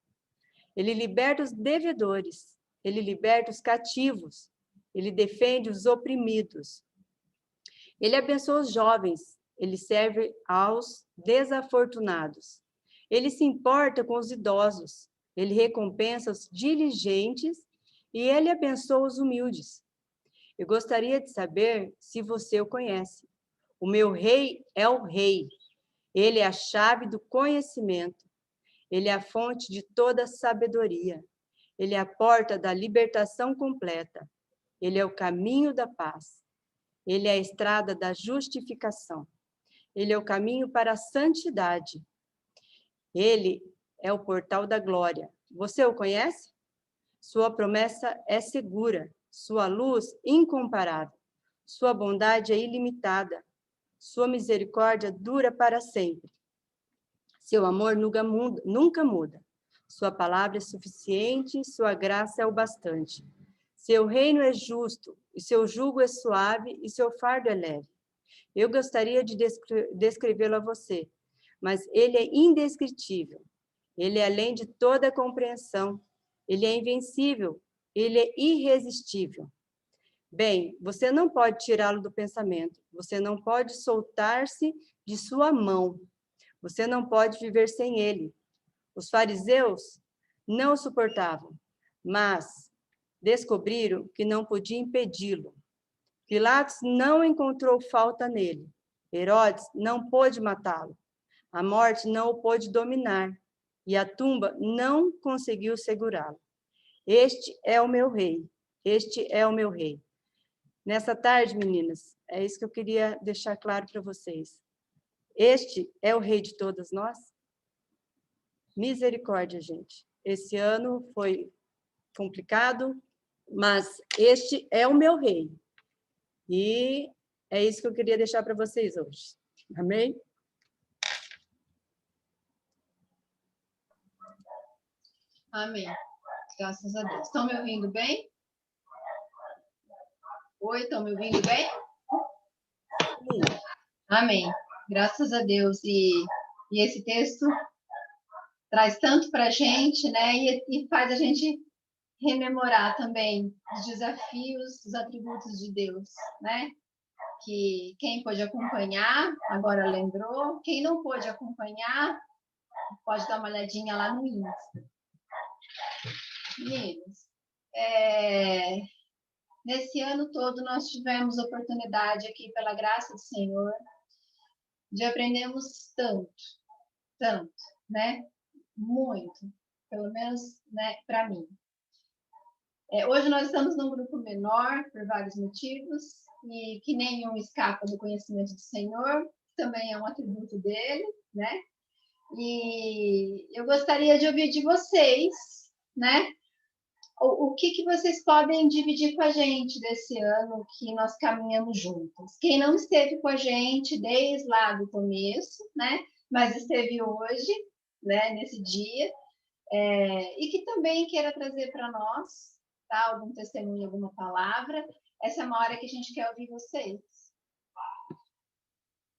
Ele liberta os devedores. Ele liberta os cativos. Ele defende os oprimidos. Ele abençoa os jovens. Ele serve aos desafortunados. Ele se importa com os idosos. Ele recompensa os diligentes e ele abençoa os humildes. Eu gostaria de saber se você o conhece. O meu rei é o rei. Ele é a chave do conhecimento. Ele é a fonte de toda sabedoria. Ele é a porta da libertação completa. Ele é o caminho da paz. Ele é a estrada da justificação. Ele é o caminho para a santidade. Ele é o portal da glória. Você o conhece? Sua promessa é segura. Sua luz incomparável. Sua bondade é ilimitada. Sua misericórdia dura para sempre. Seu amor nunca muda. Sua palavra é suficiente, sua graça é o bastante. Seu reino é justo, e seu jugo é suave, e seu fardo é leve. Eu gostaria de descrevê-lo a você, mas ele é indescritível. Ele é além de toda compreensão. Ele é invencível. Ele é irresistível. Bem, você não pode tirá-lo do pensamento. Você não pode soltar-se de sua mão. Você não pode viver sem ele. Os fariseus não o suportavam, mas descobriram que não podia impedi-lo. Pilatos não encontrou falta nele. Herodes não pôde matá-lo. A morte não o pôde dominar. E a tumba não conseguiu segurá-lo. Este é o meu rei. Este é o meu rei. Nessa tarde, meninas, é isso que eu queria deixar claro para vocês. Este é o rei de todas nós? Misericórdia, gente. Esse ano foi complicado, mas este é o meu rei. E é isso que eu queria deixar para vocês hoje. Amém? Amém. Graças a Deus. Estão me ouvindo bem? Oi, estão me ouvindo bem? Amém. Graças a Deus. E esse texto traz tanto para a gente, né? E faz a gente rememorar também os desafios, os atributos de Deus, né? Que quem pôde acompanhar, agora lembrou. Quem não pôde acompanhar, pode dar uma olhadinha lá no Insta. Meninos, nesse ano todo nós tivemos oportunidade aqui, pela graça do Senhor, de aprendermos tanto, né? Muito, pelo menos, né, para mim. Hoje nós estamos num grupo menor, por vários motivos, e que nenhum escapa do conhecimento do Senhor, que também é um atributo dele, né? E eu gostaria de ouvir de vocês, né? O que vocês podem dividir com a gente desse ano que nós caminhamos juntos? Quem não esteve com a gente desde lá do começo, né? Mas esteve hoje, né? Nesse dia, e que também queira trazer para nós, tá? Algum testemunho, alguma palavra. Essa é uma hora que a gente quer ouvir vocês.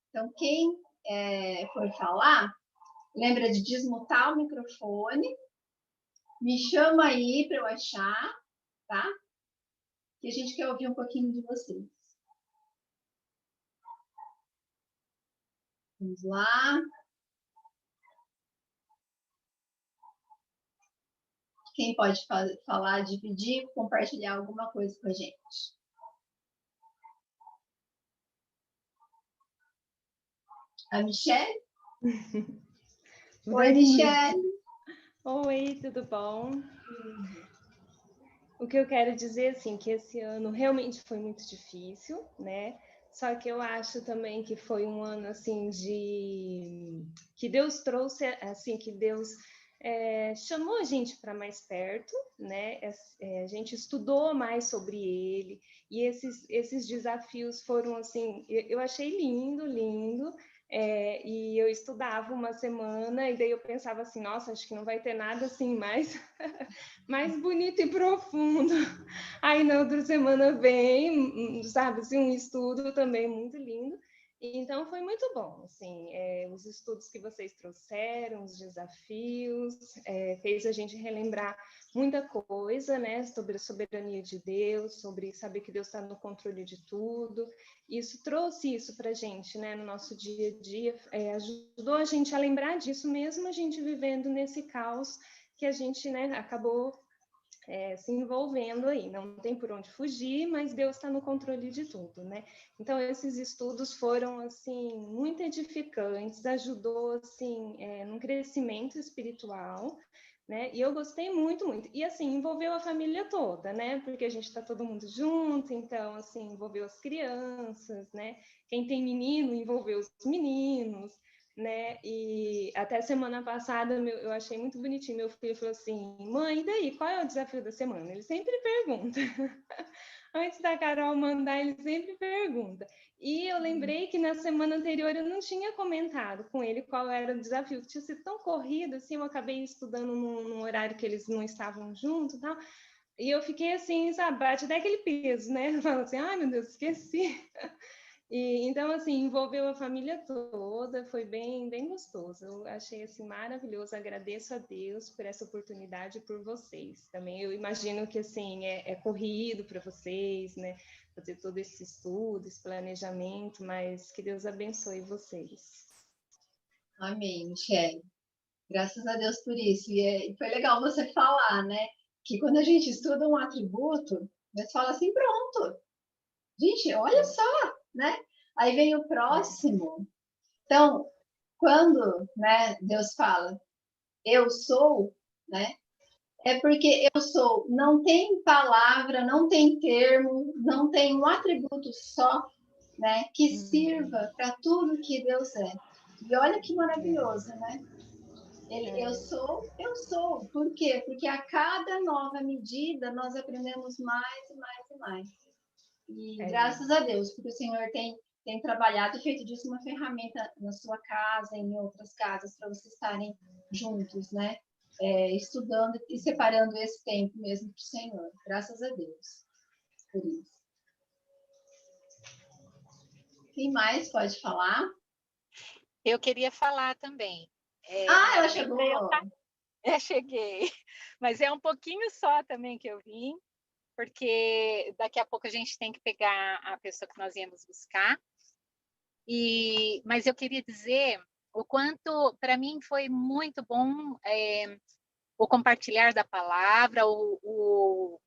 Então, quem for falar, lembra de desmutar o microfone. Me chama aí para eu achar, tá? Que a gente quer ouvir um pouquinho de vocês. Vamos lá. Quem pode falar, dividir, compartilhar alguma coisa com a gente? A Michelle? Oi, Michelle. Oi, tudo bom? O que eu quero dizer, assim, que esse ano realmente foi muito difícil, né? Só que eu acho também que foi um ano, assim, que Deus trouxe, assim, que Deus chamou a gente para mais perto, né? A gente estudou mais sobre ele, e esses desafios foram, assim, eu achei lindo, e eu estudava uma semana, e daí eu pensava assim, nossa, acho que não vai ter nada assim mais, mais bonito e profundo. Aí na outra semana vem, sabe, assim, um estudo também muito lindo. Então foi muito bom, assim, os estudos que vocês trouxeram, os desafios, fez a gente relembrar muita coisa, né, sobre a soberania de Deus, sobre saber que Deus está no controle de tudo. Isso trouxe isso para a gente, né, no nosso dia a dia, ajudou a gente a lembrar disso mesmo, a gente vivendo nesse caos que a gente, né, acabou se envolvendo aí. Não tem por onde fugir, mas Deus está no controle de tudo, né? Então, esses estudos foram, assim, muito edificantes, ajudou, assim, num crescimento espiritual, né? E eu gostei muito. E, assim, envolveu a família toda, né? Porque a gente está todo mundo junto, então, assim, envolveu as crianças, né? Quem tem menino, envolveu os meninos, né? E até semana passada eu achei muito bonitinho. Meu filho falou assim: mãe, e daí? Qual é o desafio da semana? Ele sempre pergunta. Antes da Carol mandar, ele sempre pergunta. E eu lembrei que na semana anterior eu não tinha comentado com ele qual era o desafio. Tinha sido tão corrido, assim, eu acabei estudando num horário que eles não estavam juntos e tal. E eu fiquei assim, sabe, bate até aquele peso, né? Eu falo assim, ai meu Deus, esqueci. E, então, assim, envolveu a família toda, foi bem gostoso. Eu achei, assim, maravilhoso. Agradeço a Deus por essa oportunidade e por vocês também. Eu imagino que, assim, é corrido para vocês, né? Fazer todo esse estudo, esse planejamento, mas que Deus abençoe vocês. Amém, Michelle. Graças a Deus por isso. E foi legal você falar, né? Que quando a gente estuda um atributo, você fala assim, pronto. Gente, olha só, né? Aí vem o próximo. Então, quando, né, Deus fala, eu sou, né? É porque eu sou, não tem palavra, não tem termo, não tem um atributo só, né, que sirva para tudo que Deus é. E olha que maravilhoso, né? Eu sou. Por quê? Porque a cada nova medida nós aprendemos mais e mais e mais. E graças a Deus, porque o Senhor tem trabalhado e feito disso uma ferramenta na sua casa, em outras casas, para vocês estarem juntos, né? Estudando e separando esse tempo mesmo para o Senhor. Graças a Deus por isso. Quem mais pode falar? Eu queria falar também. Ela chegou! Cheguei. Mas é um pouquinho só também que eu vim, porque daqui a pouco a gente tem que pegar a pessoa que nós íamos buscar. Mas eu queria dizer o quanto, para mim, foi muito bom o compartilhar da palavra, o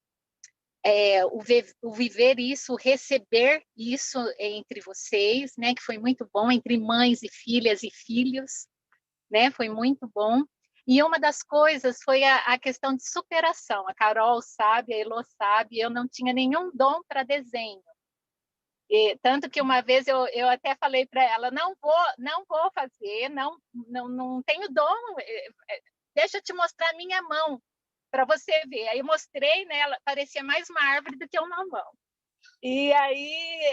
viver isso, o receber isso entre vocês, né? Que foi muito bom, entre mães e filhas e filhos, né? Foi muito bom. E uma das coisas foi a questão de superação. A Carol sabe, a Elô sabe, eu não tinha nenhum dom para desenho. Tanto que uma vez eu até falei para ela, não vou fazer, não tenho dom, deixa eu te mostrar a minha mão, para você ver. Aí eu mostrei, né, ela parecia mais uma árvore do que uma mão. E aí,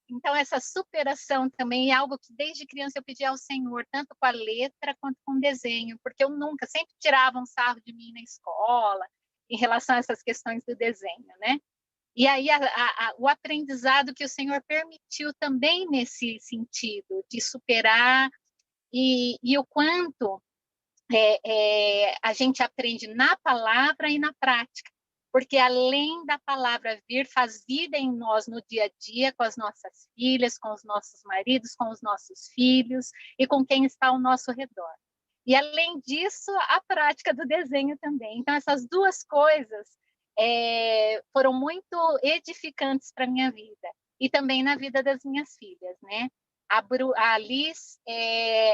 então, essa superação também é algo que desde criança eu pedi ao Senhor, tanto com a letra quanto com o desenho, porque eu sempre tirava um sarro de mim na escola, em relação a essas questões do desenho, né? E aí o aprendizado que o Senhor permitiu também nesse sentido, de superar, e o quanto a gente aprende na palavra e na prática, porque além da palavra vir, faz vida em nós no dia a dia, com as nossas filhas, com os nossos maridos, com os nossos filhos e com quem está ao nosso redor. E além disso, a prática do desenho também. Então, essas duas coisas foram muito edificantes para a minha vida e também na vida das minhas filhas, né? A Liz,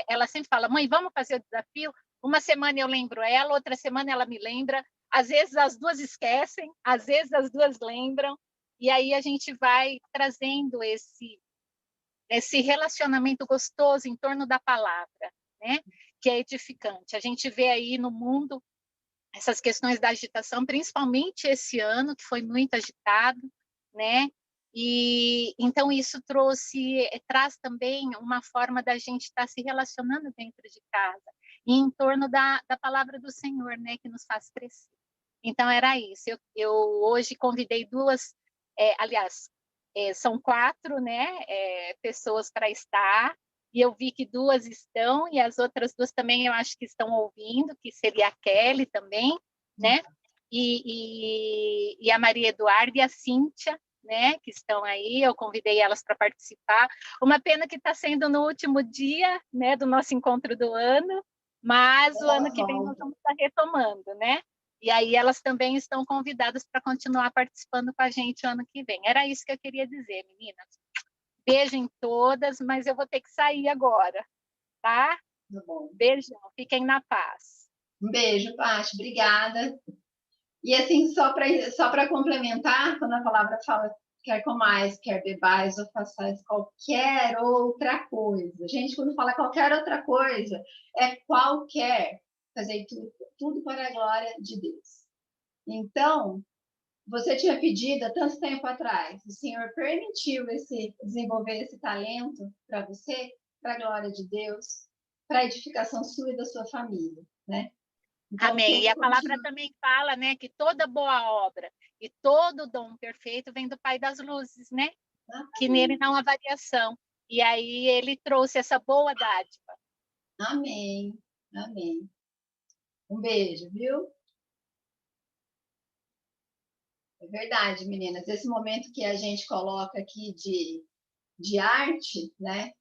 ela sempre fala, mãe, vamos fazer o desafio? Uma semana eu lembro ela, outra semana ela me lembra. Às vezes as duas esquecem, às vezes as duas lembram. E aí a gente vai trazendo esse relacionamento gostoso em torno da palavra, né? Que é edificante. A gente vê aí no mundo essas questões da agitação, principalmente esse ano, que foi muito agitado, né? E então isso traz também uma forma da gente estar se relacionando dentro de casa e em torno da palavra do Senhor, né, que nos faz crescer. Então era isso. Eu hoje convidei duas, aliás, são 4, né, pessoas para estar. E eu vi que 2 estão, e as outras 2 também eu acho que estão ouvindo, que seria a Kelly também, né? E a Maria Eduarda e a Cíntia, né? Que estão aí, eu convidei elas para participar. Uma pena que está sendo no último dia, né, do nosso encontro do ano, mas o ano que vem nós vamos estar retomando, né? E aí elas também estão convidadas para continuar participando com a gente o ano que vem. Era isso que eu queria dizer, meninas. Beijo em todas, mas eu vou ter que sair agora, tá? Tá bom. Beijão, fiquem na paz. Um beijo, Paty, obrigada. E assim, só para complementar, quando a palavra fala quer comais, quer bebais ou façais qualquer outra coisa. Gente, quando fala qualquer outra coisa, é qualquer. Fazer tudo para a glória de Deus. Então, você tinha pedido há tanto tempo atrás, o Senhor permitiu desenvolver esse talento para você, para a glória de Deus, para a edificação sua e da sua família, né? Então, amém. E a palavra também fala, né, que toda boa obra e todo dom perfeito vem do Pai das Luzes, né? Que nele não há variação. E aí ele trouxe essa boa dádiva. Amém. Amém. Um beijo, viu? É verdade, meninas. Esse momento que a gente coloca aqui de arte, né?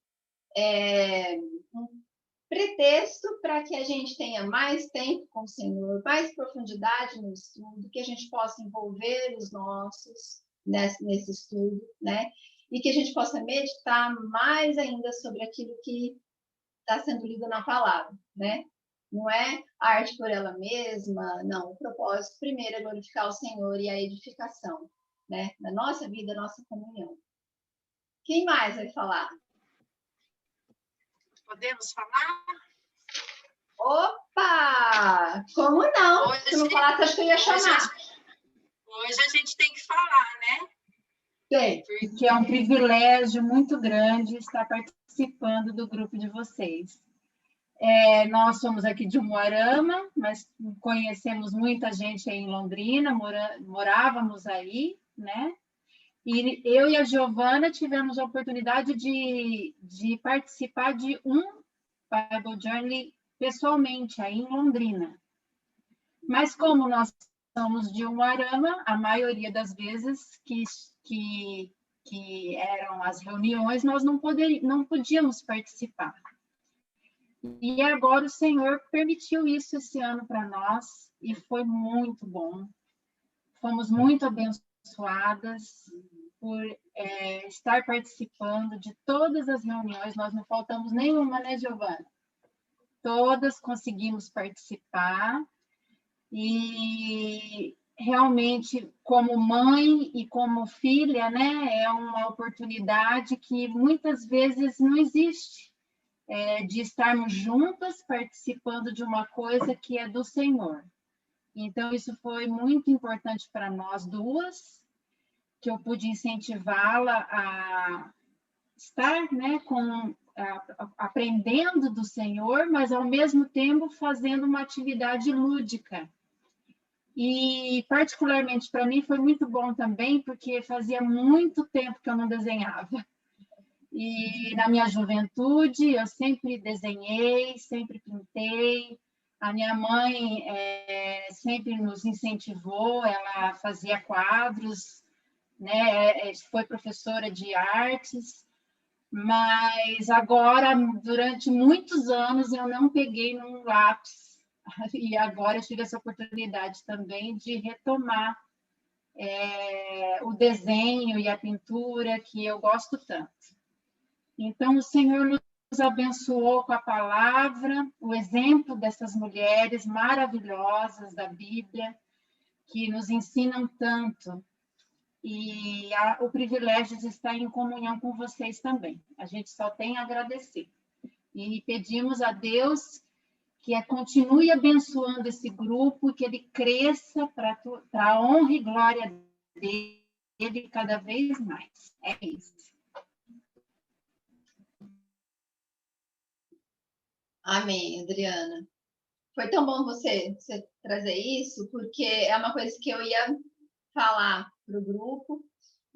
É um pretexto para que a gente tenha mais tempo com o Senhor, mais profundidade no estudo, que a gente possa envolver os nossos nesse estudo, né? E que a gente possa meditar mais ainda sobre aquilo que está sendo lido na palavra, né? Não é a arte por ela mesma, não. O propósito primeiro é glorificar o Senhor e a edificação, né? Da nossa vida, da nossa comunhão. Quem mais vai falar? Podemos falar? Opa! Como não? Se não falasse, acho que eu ia chamar. Hoje a gente tem que falar, né? Tem. Que é um privilégio muito grande estar participando do grupo de vocês. Nós somos aqui de Umuarama, mas conhecemos muita gente aí em Londrina, morávamos aí, né? E eu e a Giovana tivemos a oportunidade de participar de um Bible Journey pessoalmente aí em Londrina. Mas como nós somos de Umuarama, a maioria das vezes que eram as reuniões, nós não podíamos participar. E agora o Senhor permitiu isso esse ano para nós e foi muito bom. Fomos muito abençoadas por estar participando de todas as reuniões. Nós não faltamos nenhuma, né, Giovana? Todas conseguimos participar e realmente, como mãe e como filha, né, é uma oportunidade que muitas vezes não existe. De estarmos juntas participando de uma coisa que é do Senhor. Então, isso foi muito importante para nós duas, que eu pude incentivá-la a estar, né, aprendendo do Senhor, mas, ao mesmo tempo, fazendo uma atividade lúdica. E, particularmente, para mim, foi muito bom também, porque fazia muito tempo que eu não desenhava. E na minha juventude eu sempre desenhei, sempre pintei. A minha mãe sempre nos incentivou, ela fazia quadros, né? Foi professora de artes, mas agora, durante muitos anos, eu não peguei num lápis. E agora eu tive essa oportunidade também de retomar o desenho e a pintura, que eu gosto tanto. Então, o Senhor nos abençoou com a palavra, o exemplo dessas mulheres maravilhosas da Bíblia, que nos ensinam tanto. E o privilégio de estar em comunhão com vocês também. A gente só tem a agradecer. E pedimos a Deus que continue abençoando esse grupo, que ele cresça para a honra e glória dele cada vez mais. É isso. Amém, Adriana. Foi tão bom você trazer isso, porque é uma coisa que eu ia falar para o grupo,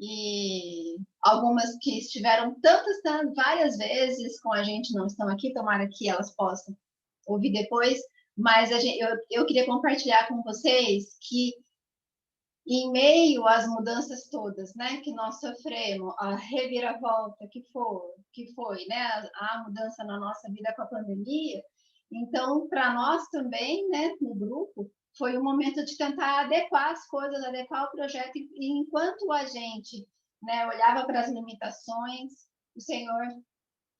e algumas que estiveram várias vezes com a gente não estão aqui, tomara que elas possam ouvir depois, mas eu queria compartilhar com vocês que, em meio às mudanças todas, né, que nós sofremos, a reviravolta que foi, né, a mudança na nossa vida com a pandemia, então, para nós também, né, no grupo, foi um momento de tentar adequar as coisas, adequar o projeto, e enquanto a gente, né, olhava para as limitações, o Senhor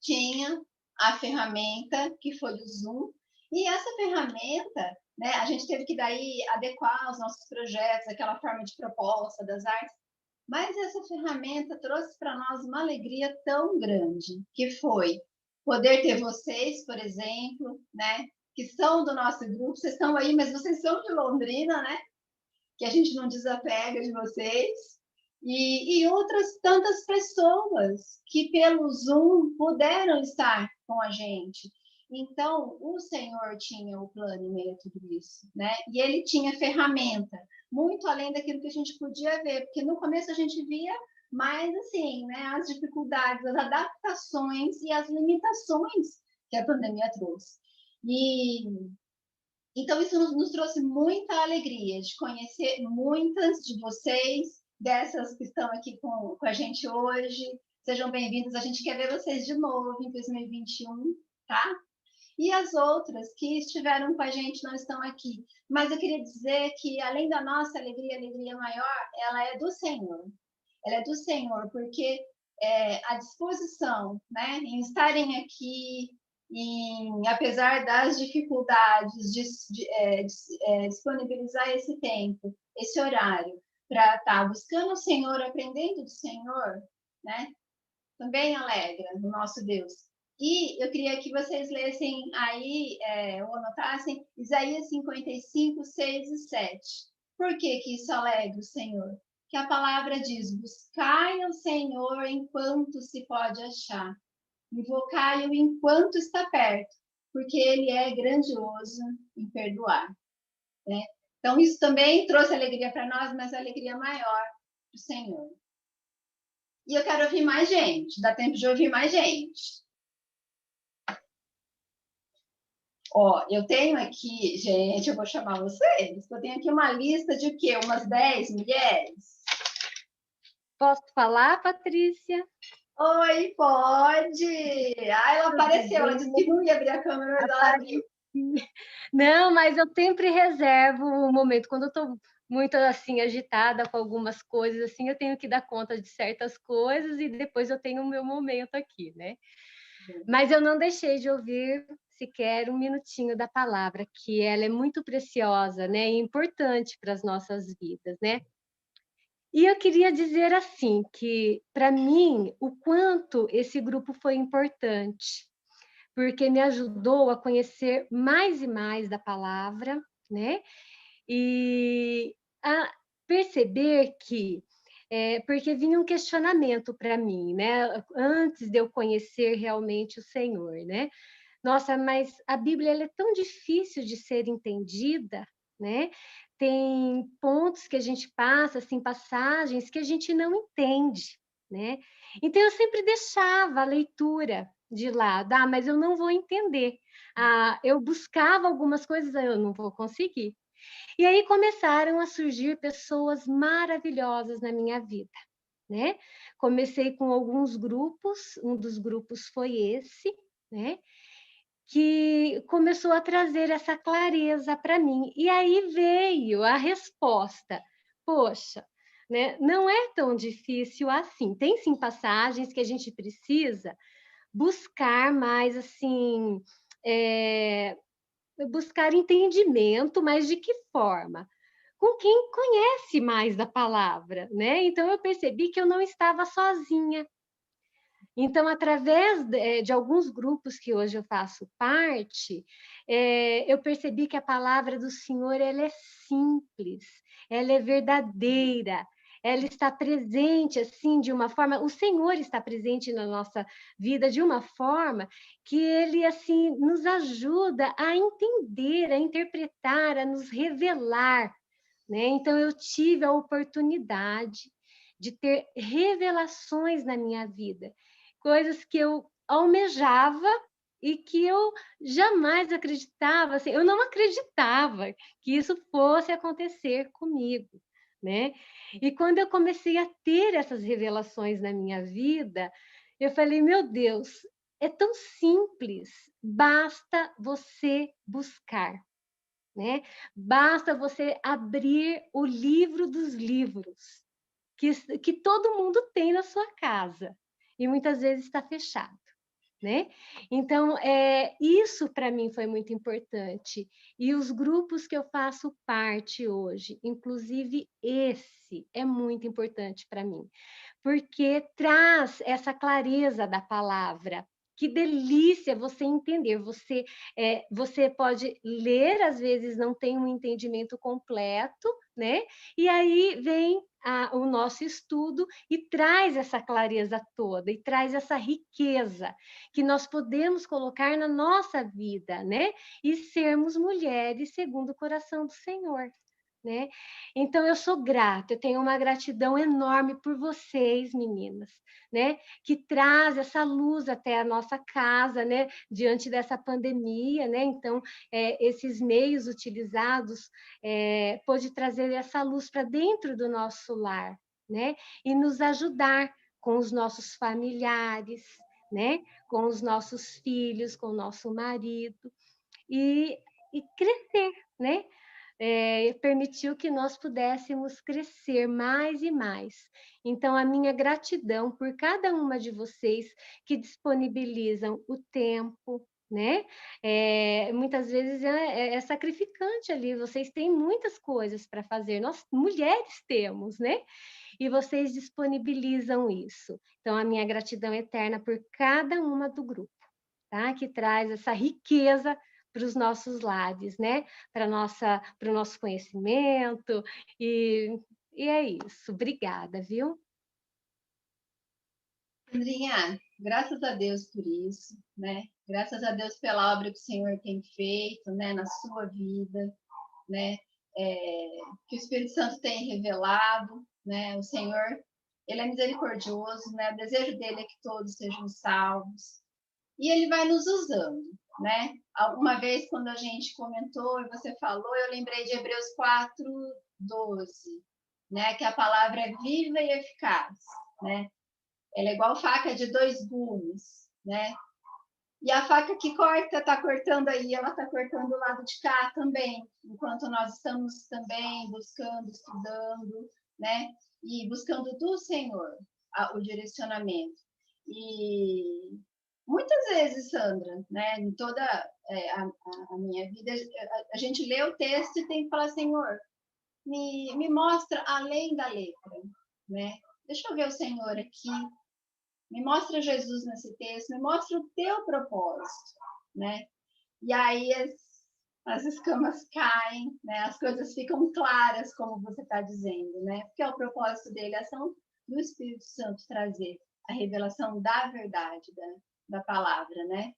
tinha a ferramenta que foi o Zoom, e essa ferramenta, né, a gente teve que daí adequar os nossos projetos, aquela forma de proposta das artes, mas essa ferramenta trouxe para nós uma alegria tão grande, que foi poder ter vocês, por exemplo, né, que são do nosso grupo, vocês estão aí, mas vocês são de Londrina, né, que a gente não desapega de vocês, e outras tantas pessoas que pelo Zoom puderam estar com a gente. Então, o Senhor tinha o plano em meio a tudo isso, né? E ele tinha ferramenta, muito além daquilo que a gente podia ver, porque no começo a gente via mais assim, né, as dificuldades, as adaptações e as limitações que a pandemia trouxe. Então, isso nos trouxe muita alegria de conhecer muitas de vocês, dessas que estão aqui com a gente hoje. Sejam bem-vindos, a gente quer ver vocês de novo em 2021, tá? E as outras que estiveram com a gente não estão aqui. Mas eu queria dizer que, além da nossa alegria, a alegria maior, ela é do Senhor. Ela é do Senhor, porque a disposição, né, em estarem aqui, apesar das dificuldades de disponibilizar esse tempo, esse horário, para estar buscando o Senhor, aprendendo do Senhor, né, também alegra o nosso Deus. E eu queria que vocês lessem aí, ou anotassem, Isaías 55, 6 e 7. Por que que isso alegra o Senhor? Que a palavra diz, buscai o Senhor enquanto se pode achar. Invocai-o enquanto está perto, porque ele é grandioso em perdoar. Né? Então, isso também trouxe alegria para nós, mas alegria maior para o Senhor. E eu quero ouvir mais gente, dá tempo de ouvir mais gente. Ó, eu tenho aqui, gente, eu vou chamar vocês, eu tenho aqui uma lista de o quê? Umas 10 mulheres? Posso falar, Patrícia? Oi, pode! Ah, ela apareceu, ela disse que não ia abrir a câmera, mas ela abriu. Não, mas eu sempre reservo o momento, quando eu estou muito assim agitada com algumas coisas, assim, eu tenho que dar conta de certas coisas e depois eu tenho o meu momento aqui, né? Mas eu não deixei de ouvir sequer um minutinho da palavra, que ela é muito preciosa, né? E importante para as nossas vidas, né? E eu queria dizer assim, que para mim, o quanto esse grupo foi importante, porque me ajudou a conhecer mais e mais da palavra, né? E a perceber que, porque vinha um questionamento para mim, né? Antes de eu conhecer realmente o Senhor, né? Nossa, mas a Bíblia ela é tão difícil de ser entendida, né? Tem pontos que a gente passa, assim, passagens que a gente não entende, né? Então eu sempre deixava a leitura de lado. Ah, mas eu não vou entender. Ah, eu buscava algumas coisas, eu não vou conseguir. E aí começaram a surgir pessoas maravilhosas na minha vida, né? Comecei com alguns grupos, um dos grupos foi esse, né? Que começou a trazer essa clareza para mim. E aí veio a resposta. Poxa, né? Não é tão difícil assim. Tem sim passagens que a gente precisa buscar mais assim, buscar entendimento, mas de que forma? Com quem conhece mais da palavra, né? Então eu percebi que eu não estava sozinha. Então, através de alguns grupos que hoje eu faço parte, eu percebi que a palavra do Senhor ela é simples, ela é verdadeira, ela está presente assim de uma forma, o Senhor está presente na nossa vida de uma forma que ele assim nos ajuda a entender, a interpretar, a nos revelar, né? Então eu tive a oportunidade de ter revelações na minha vida, coisas que eu almejava e que eu jamais acreditava, assim, eu não acreditava que isso fosse acontecer comigo, né? E quando eu comecei a ter essas revelações na minha vida, eu falei, meu Deus, é tão simples, basta você buscar, né? Basta você abrir o livro dos livros, que todo mundo tem na sua casa e muitas vezes está fechado, né? Então, isso para mim foi muito importante. E os grupos que eu faço parte hoje, inclusive esse, é muito importante para mim, porque traz essa clareza da palavra. Que delícia você entender. Você pode ler, às vezes não tem um entendimento completo, né? E aí vem o nosso estudo e traz essa clareza toda, e traz essa riqueza que nós podemos colocar na nossa vida, né? E sermos mulheres segundo o coração do Senhor, né? Então eu sou grata, eu tenho uma gratidão enorme por vocês, meninas, né? Que traz essa luz até a nossa casa, né? Diante dessa pandemia, né? Então esses meios utilizados pode trazer essa luz para dentro do nosso lar, né? E nos ajudar com os nossos familiares, né? Com os nossos filhos, com o nosso marido e crescer, né? Permitiu que nós pudéssemos crescer mais e mais. Então, a minha gratidão por cada uma de vocês que disponibilizam o tempo, né? Muitas vezes é sacrificante ali, vocês têm muitas coisas para fazer, nós mulheres temos, né? E vocês disponibilizam isso. Então, a minha gratidão eterna por cada uma do grupo. tá? Que traz essa riqueza para os nossos lares, né? Para o nosso conhecimento, e é isso. Obrigada, viu? Sandrinha, graças a Deus por isso, né? Graças a Deus pela obra que o Senhor tem feito, né, na sua vida, né? Que o Espírito Santo tem revelado, né? O Senhor, ele é misericordioso, né? O desejo dele é que todos sejam salvos. E ele vai nos usando, né? Uma vez, quando a gente comentou e você falou, eu lembrei de Hebreus 4:12, né? Que a palavra é viva e eficaz, né? Ela é igual faca de 2 gumes, né? E a faca que corta, está cortando aí, ela está cortando o lado de cá também, enquanto nós estamos também buscando, estudando, né? E buscando do Senhor o direcionamento. E muitas vezes, Sandra, né? Em toda a minha vida, a gente lê o texto e tem que falar, Senhor, me mostra além da letra, né? Deixa eu ver o Senhor aqui. Me mostra Jesus nesse texto, me mostra o teu propósito, né? E aí as escamas caem, né? As coisas ficam claras, como você está dizendo, né? Porque é o propósito dele, a ação do Espírito Santo trazer a revelação da verdade, da palavra, né?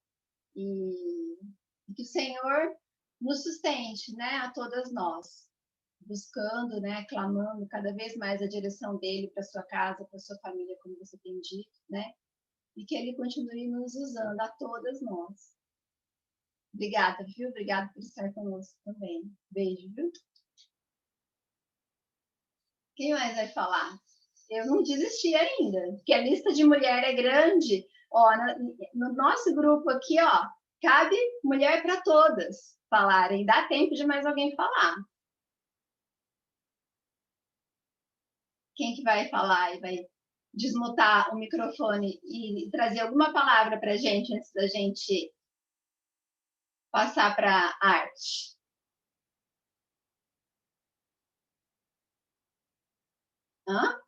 E que o Senhor nos sustente, né? A todas nós, buscando, né, clamando cada vez mais a direção dele para sua casa, para sua família, como você tem dito, né? E que ele continue nos usando a todas nós. Obrigada, viu? Obrigada por estar conosco também. Beijo, viu? Quem mais vai falar? Eu não desisti ainda, porque a lista de mulher é grande. Ó, no nosso grupo aqui, ó, cabe mulher para todas falarem. Dá tempo de mais alguém falar. Quem que vai falar e vai desmutar o microfone e trazer alguma palavra para a gente antes da gente passar para a arte? Hã?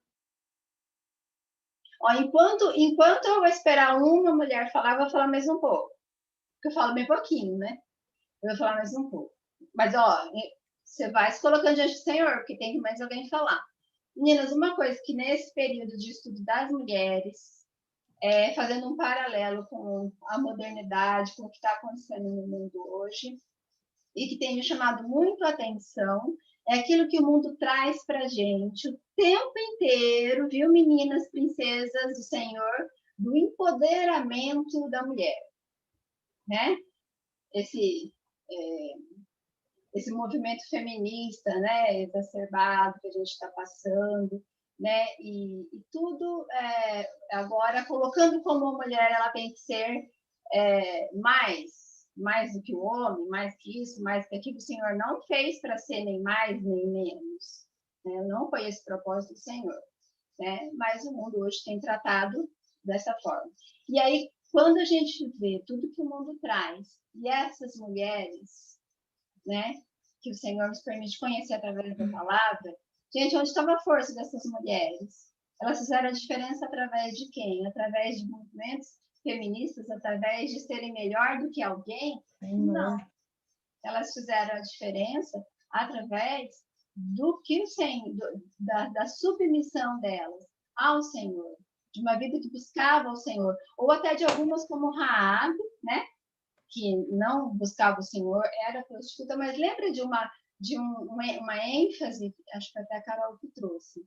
Ó, enquanto eu vou esperar uma mulher falar, eu vou falar mais um pouco. Porque eu falo bem pouquinho, né? Eu vou falar mais um pouco. Mas, ó, você vai se colocando diante do Senhor, porque tem que mais alguém falar. Meninas, uma coisa que nesse período de estudo das mulheres, fazendo um paralelo com a modernidade, com o que está acontecendo no mundo hoje, e que tem me chamado muito a atenção, é aquilo que o mundo traz para a gente o tempo inteiro, viu, meninas, princesas do Senhor, do empoderamento da mulher, né? Esse movimento feminista, né, exacerbado que a gente está passando, né, e tudo agora colocando como a mulher ela tem que ser mais do que o homem, mais que isso, mais que aquilo. O Senhor não fez para ser nem mais nem menos, né? Não foi esse o propósito do Senhor, né? Mas o mundo hoje tem tratado dessa forma. E aí, quando a gente vê tudo que o mundo traz e essas mulheres, né, que o Senhor nos permite conhecer através da palavra, gente, onde estava a força dessas mulheres? Elas fizeram a diferença através de quem? Através de movimentos feministas, através de serem melhor do que alguém? Não. Elas fizeram a diferença através do que o Senhor, da submissão delas ao Senhor, de uma vida que buscava o Senhor, ou até de algumas como Raabe, né? Que não buscava o Senhor, era prostituta, mas lembra de uma ênfase, acho que até a Carol que trouxe,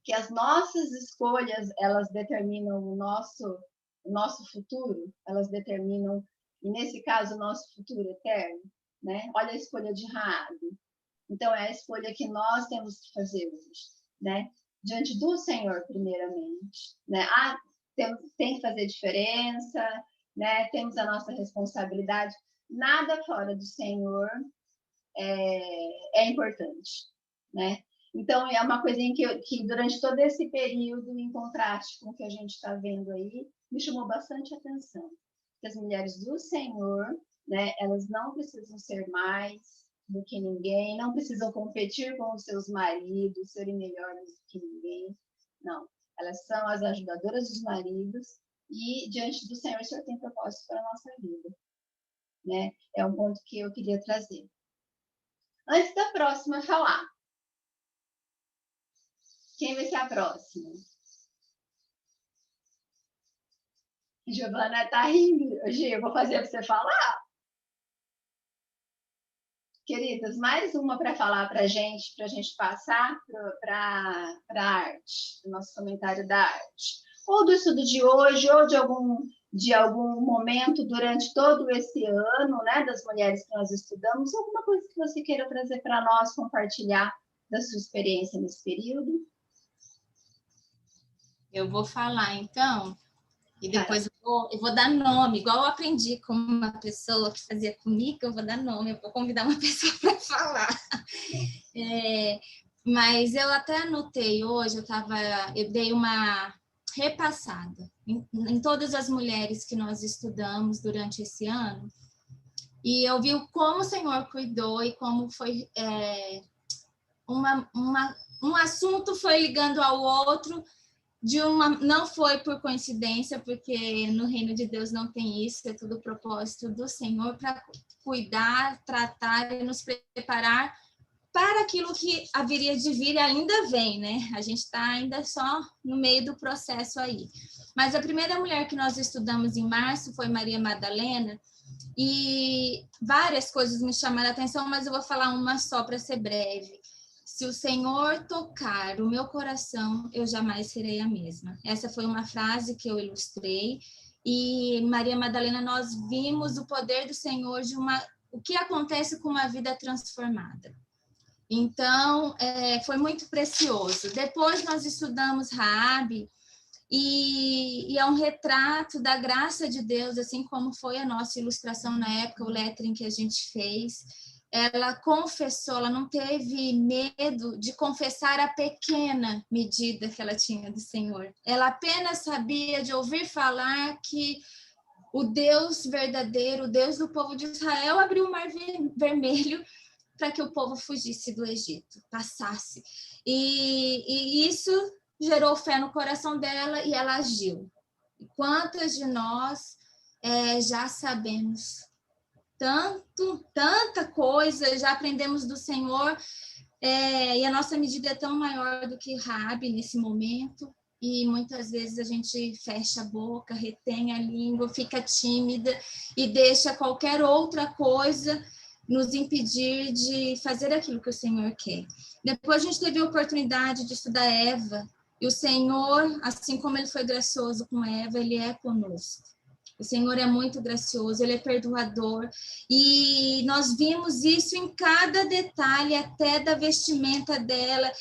que as nossas escolhas, elas determinam o nosso futuro, elas determinam, e nesse caso, o nosso futuro eterno, né? Olha a escolha de Raabe. Então, é a escolha que nós temos que fazer hoje, né? Diante do Senhor, primeiramente, né? Tem que fazer diferença, né? Temos a nossa responsabilidade. Nada fora do Senhor é importante, né? Então, é uma coisinha que durante todo esse período, em contraste com o que a gente está vendo aí, me chamou bastante atenção. Que as mulheres do Senhor, né, elas não precisam ser mais do que ninguém, não precisam competir com os seus maridos, serem melhores do que ninguém. Não, elas são as ajudadoras dos maridos, e diante do Senhor, o Senhor tem propósito para a nossa vida, né? É um ponto que eu queria trazer. Antes da próxima falar, quem vai ser a próxima? Giovana tá rindo. Gi, eu vou fazer para você falar. Queridas, mais uma para falar para a gente passar para a arte, o nosso comentário da arte. Ou do estudo de hoje, ou de algum momento durante todo esse ano, né, das mulheres que nós estudamos, alguma coisa que você queira trazer para nós, compartilhar da sua experiência nesse período. Eu vou falar, então, e depois eu vou dar nome, igual eu aprendi com uma pessoa que fazia comigo, eu vou dar nome, eu vou convidar uma pessoa para falar. Mas eu até anotei hoje, eu dei uma repassada em todas as mulheres que nós estudamos durante esse ano, e eu vi como o Senhor cuidou e como foi um assunto foi ligando ao outro, não foi por coincidência, porque no reino de Deus não tem isso, é tudo propósito do Senhor para cuidar, tratar e nos preparar para aquilo que haveria de vir e ainda vem, né? A gente está ainda só no meio do processo aí. Mas a primeira mulher que nós estudamos em março foi Maria Madalena, e várias coisas me chamaram a atenção, mas eu vou falar uma só para ser breve. Se o Senhor tocar o meu coração, eu jamais serei a mesma. Essa foi uma frase que eu ilustrei. E Maria Madalena, nós vimos o poder do Senhor o que acontece com uma vida transformada. Então, foi muito precioso. Depois nós estudamos Raabe, e é um retrato da graça de Deus, assim como foi a nossa ilustração na época, o lettering que a gente fez. Ela confessou, ela não teve medo de confessar a pequena medida que ela tinha do Senhor. Ela apenas sabia de ouvir falar que o Deus verdadeiro, o Deus do povo de Israel, abriu o mar vermelho para que o povo fugisse do Egito, passasse. E isso gerou fé no coração dela e ela agiu. E quantas de nós já sabemos tanta coisa, já aprendemos do Senhor, e a nossa medida é tão maior do que Raabe nesse momento, e muitas vezes a gente fecha a boca, retém a língua, fica tímida e deixa qualquer outra coisa nos impedir de fazer aquilo que o Senhor quer. Depois a gente teve a oportunidade de estudar Eva, e o Senhor, assim como ele foi gracioso com Eva, ele é conosco. O Senhor é muito gracioso, ele é perdoador, e nós vimos isso em cada detalhe, até da vestimenta dela,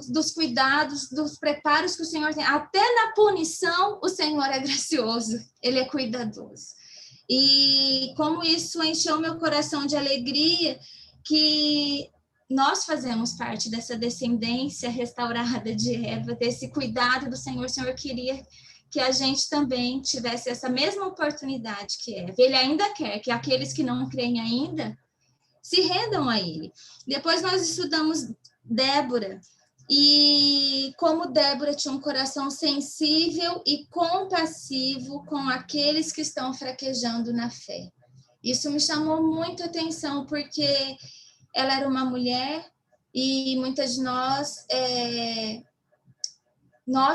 dos cuidados, dos preparos que o Senhor tem. Até na punição, o Senhor é gracioso, ele é cuidadoso. E como isso encheu meu coração de alegria, que nós fazemos parte dessa descendência restaurada de Eva, desse cuidado do Senhor. O Senhor queria que a gente também tivesse essa mesma oportunidade que Eva. Ele ainda quer que aqueles que não creem ainda se rendam a ele. Depois nós estudamos Débora, e como Débora tinha um coração sensível e compassivo com aqueles que estão fraquejando na fé. Isso me chamou muito a atenção, porque ela era uma mulher, e muitas de nós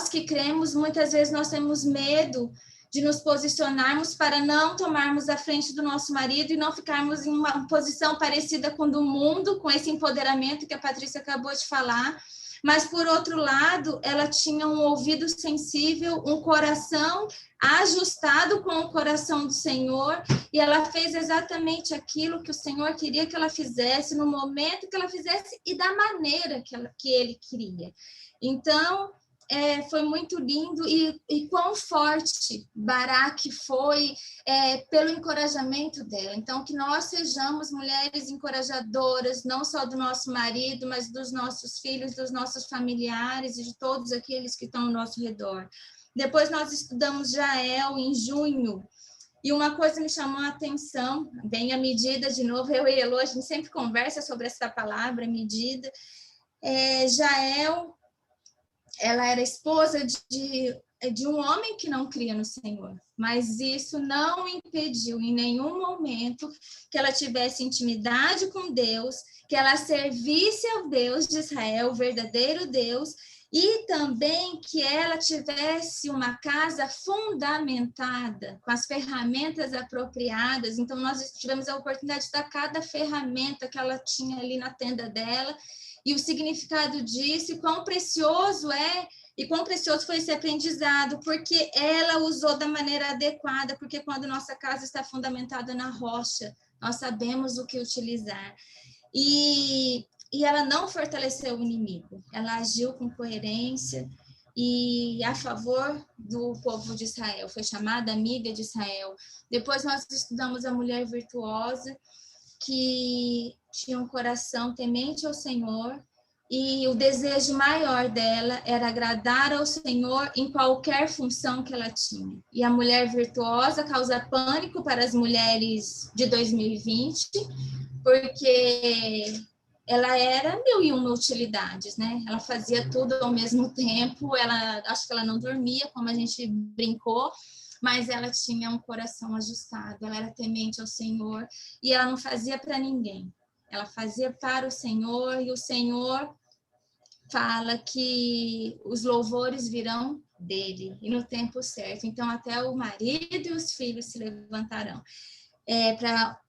que cremos, muitas vezes nós temos medo de nos posicionarmos para não tomarmos a frente do nosso marido e não ficarmos em uma posição parecida com a do mundo, com esse empoderamento que a Patrícia acabou de falar. Mas, por outro lado, ela tinha um ouvido sensível, um coração ajustado com o coração do Senhor, e ela fez exatamente aquilo que o Senhor queria que ela fizesse, no momento que ela fizesse e da maneira que ele queria. Então, foi muito lindo, e quão forte Baraque foi pelo encorajamento dela. Então, que nós sejamos mulheres encorajadoras, não só do nosso marido, mas dos nossos filhos, dos nossos familiares e de todos aqueles que estão ao nosso redor. Depois nós estudamos Jael em junho, e uma coisa me chamou a atenção, bem a medida, de novo, eu e Elô, a gente sempre conversa sobre essa palavra, medida. Jael, ela era esposa de de um homem que não cria no Senhor, mas isso não impediu em nenhum momento que ela tivesse intimidade com Deus, que ela servisse ao Deus de Israel, o verdadeiro Deus, e também que ela tivesse uma casa fundamentada, com as ferramentas apropriadas. Então, nós tivemos a oportunidade de dar cada ferramenta que ela tinha ali na tenda dela, e o significado disso, e quão precioso é, e quão precioso foi esse aprendizado, porque ela usou da maneira adequada, porque quando nossa casa está fundamentada na rocha, nós sabemos o que utilizar. E ela não fortaleceu o inimigo, ela agiu com coerência e a favor do povo de Israel, foi chamada amiga de Israel. Depois nós estudamos a mulher virtuosa, que tinha um coração temente ao Senhor, e o desejo maior dela era agradar ao Senhor em qualquer função que ela tinha. E a mulher virtuosa causa pânico para as mulheres de 2020, porque ela era 1001 utilidades, né? Ela fazia tudo ao mesmo tempo, acho que ela não dormia, como a gente brincou, mas ela tinha um coração ajustado, ela era temente ao Senhor, e ela não fazia para ninguém, ela fazia para o Senhor, e o Senhor fala que os louvores virão dele, e no tempo certo. Então, até o marido e os filhos se levantarão para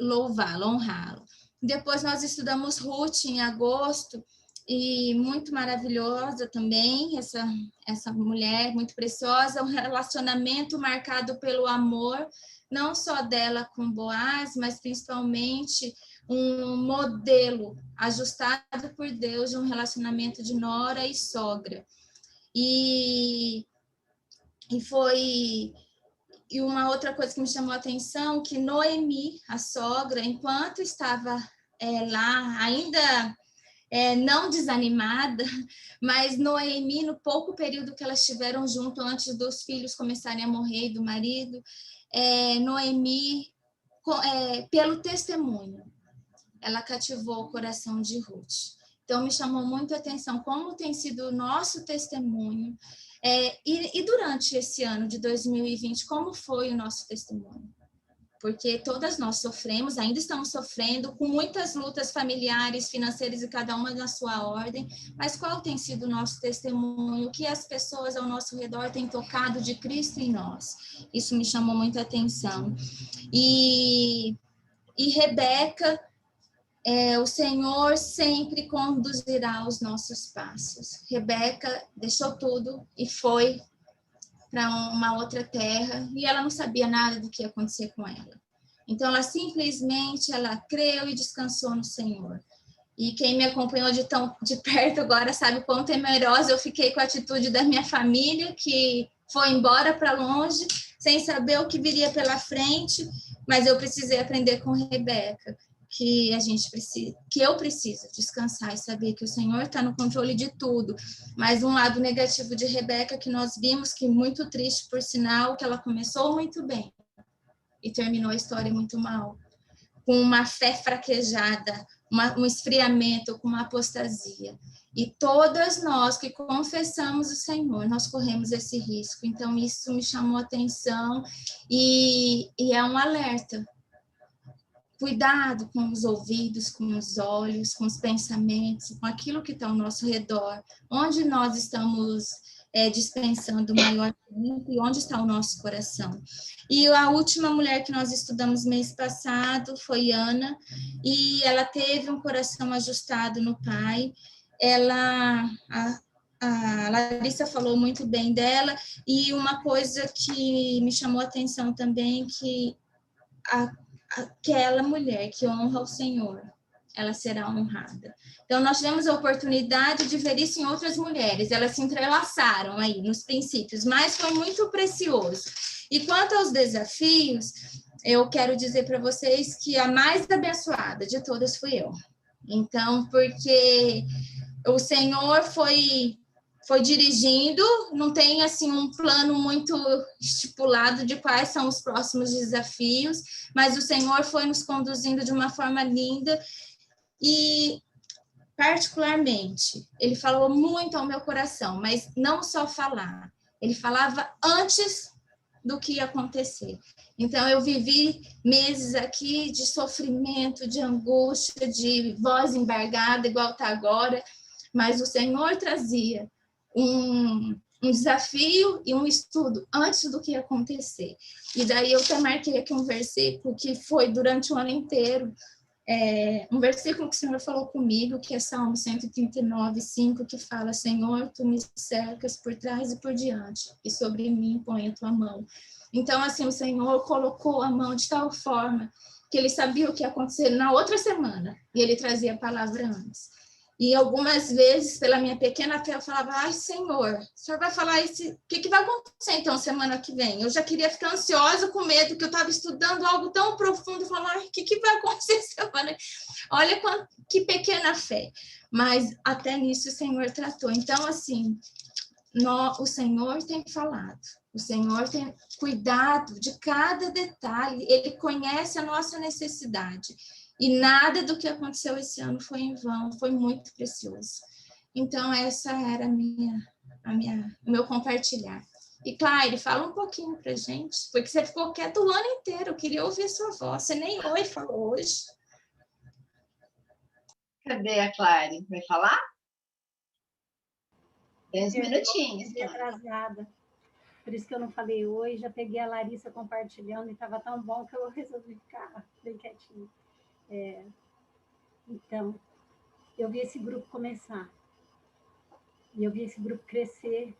louvá-lo, honrá-lo. Depois nós estudamos Ruth em agosto, e muito maravilhosa também, essa mulher muito preciosa, um relacionamento marcado pelo amor, não só dela com Boaz, mas principalmente um modelo ajustado por Deus de um relacionamento de nora e sogra. E uma outra coisa que me chamou a atenção, que Noemi, a sogra, enquanto estava lá, ainda não desanimada, mas Noemi, no pouco período que elas estiveram junto, antes dos filhos começarem a morrer e do marido, Noemi, pelo testemunho, ela cativou o coração de Ruth. Então, me chamou muito a atenção como tem sido o nosso testemunho, e durante esse ano de 2020, como foi o nosso testemunho? Porque todas nós sofremos, ainda estamos sofrendo, com muitas lutas familiares, financeiras, e cada uma na sua ordem, mas qual tem sido o nosso testemunho? O que as pessoas ao nosso redor têm tocado de Cristo em nós? Isso me chamou muita atenção. E Rebeca, o Senhor sempre conduzirá os nossos passos. Rebeca deixou tudo e foi para uma outra terra, e ela não sabia nada do que ia acontecer com ela. Então, ela simplesmente creu e descansou no Senhor. E quem me acompanhou de perto agora sabe o quão temerosa eu fiquei com a atitude da minha família, que foi embora para longe, sem saber o que viria pela frente, mas eu precisei aprender com Rebeca, que eu preciso descansar e saber que o Senhor está no controle de tudo. Mas um lado negativo de Rebeca, que nós vimos, que muito triste, por sinal, que ela começou muito bem e terminou a história muito mal, com uma fé fraquejada, um esfriamento, com uma apostasia. E todas nós que confessamos o Senhor, nós corremos esse risco. Então, isso me chamou a atenção e é um alerta. Cuidado com os ouvidos, com os olhos, com os pensamentos, com aquilo que está ao nosso redor, onde nós estamos dispensando o maior tempo e onde está o nosso coração. E a última mulher que nós estudamos mês passado foi Ana, e ela teve um coração ajustado no Pai. A Larissa falou muito bem dela, e uma coisa que me chamou a atenção também, que aquela mulher que honra o Senhor, ela será honrada. Então, nós tivemos a oportunidade de ver isso em outras mulheres, elas se entrelaçaram aí nos princípios, mas foi muito precioso. E quanto aos desafios, eu quero dizer para vocês que a mais abençoada de todas fui eu. Então, porque o Senhor foi dirigindo, não tem assim um plano muito estipulado de quais são os próximos desafios, mas o Senhor foi nos conduzindo de uma forma linda, e particularmente, ele falou muito ao meu coração, mas não só falar, Ele falava antes do que ia acontecer. Então, eu vivi meses aqui de sofrimento, de angústia, de voz embargada, igual está agora, mas o Senhor trazia um desafio e um estudo antes do que ia acontecer. E daí eu até marquei aqui um versículo que foi durante o ano inteiro, um versículo que o Senhor falou comigo, que é Salmo 139, 5, que fala: Senhor, tu me cercas por trás e por diante, e sobre mim põe a tua mão. Então, assim, o Senhor colocou a mão de tal forma que ele sabia o que ia acontecer na outra semana, e ele trazia a palavra antes. E algumas vezes, pela minha pequena fé, eu falava: ai, Senhor, o Senhor vai falar isso, o que vai acontecer então semana que vem? Eu já queria ficar ansiosa, com medo, que eu estava estudando algo tão profundo, falando: ai, o que vai acontecer semana? Olha que pequena fé. Mas até nisso o Senhor tratou. Então, assim, o Senhor tem falado, o Senhor tem cuidado de cada detalhe, Ele conhece a nossa necessidade. E nada do que aconteceu esse ano foi em vão, foi muito precioso. Então, essa era o meu compartilhar. E, Claire, fala um pouquinho para gente, porque você ficou quieta o ano inteiro, eu queria ouvir sua voz, você nem oi falou hoje. Cadê a Claire? Vai falar? 10 minutinhos. Eu atrasada. Por isso que eu não falei oi, já peguei a Larissa compartilhando e estava tão bom que eu resolvi ficar bem quietinha. Então, eu vi esse grupo começar, e eu vi esse grupo crescer,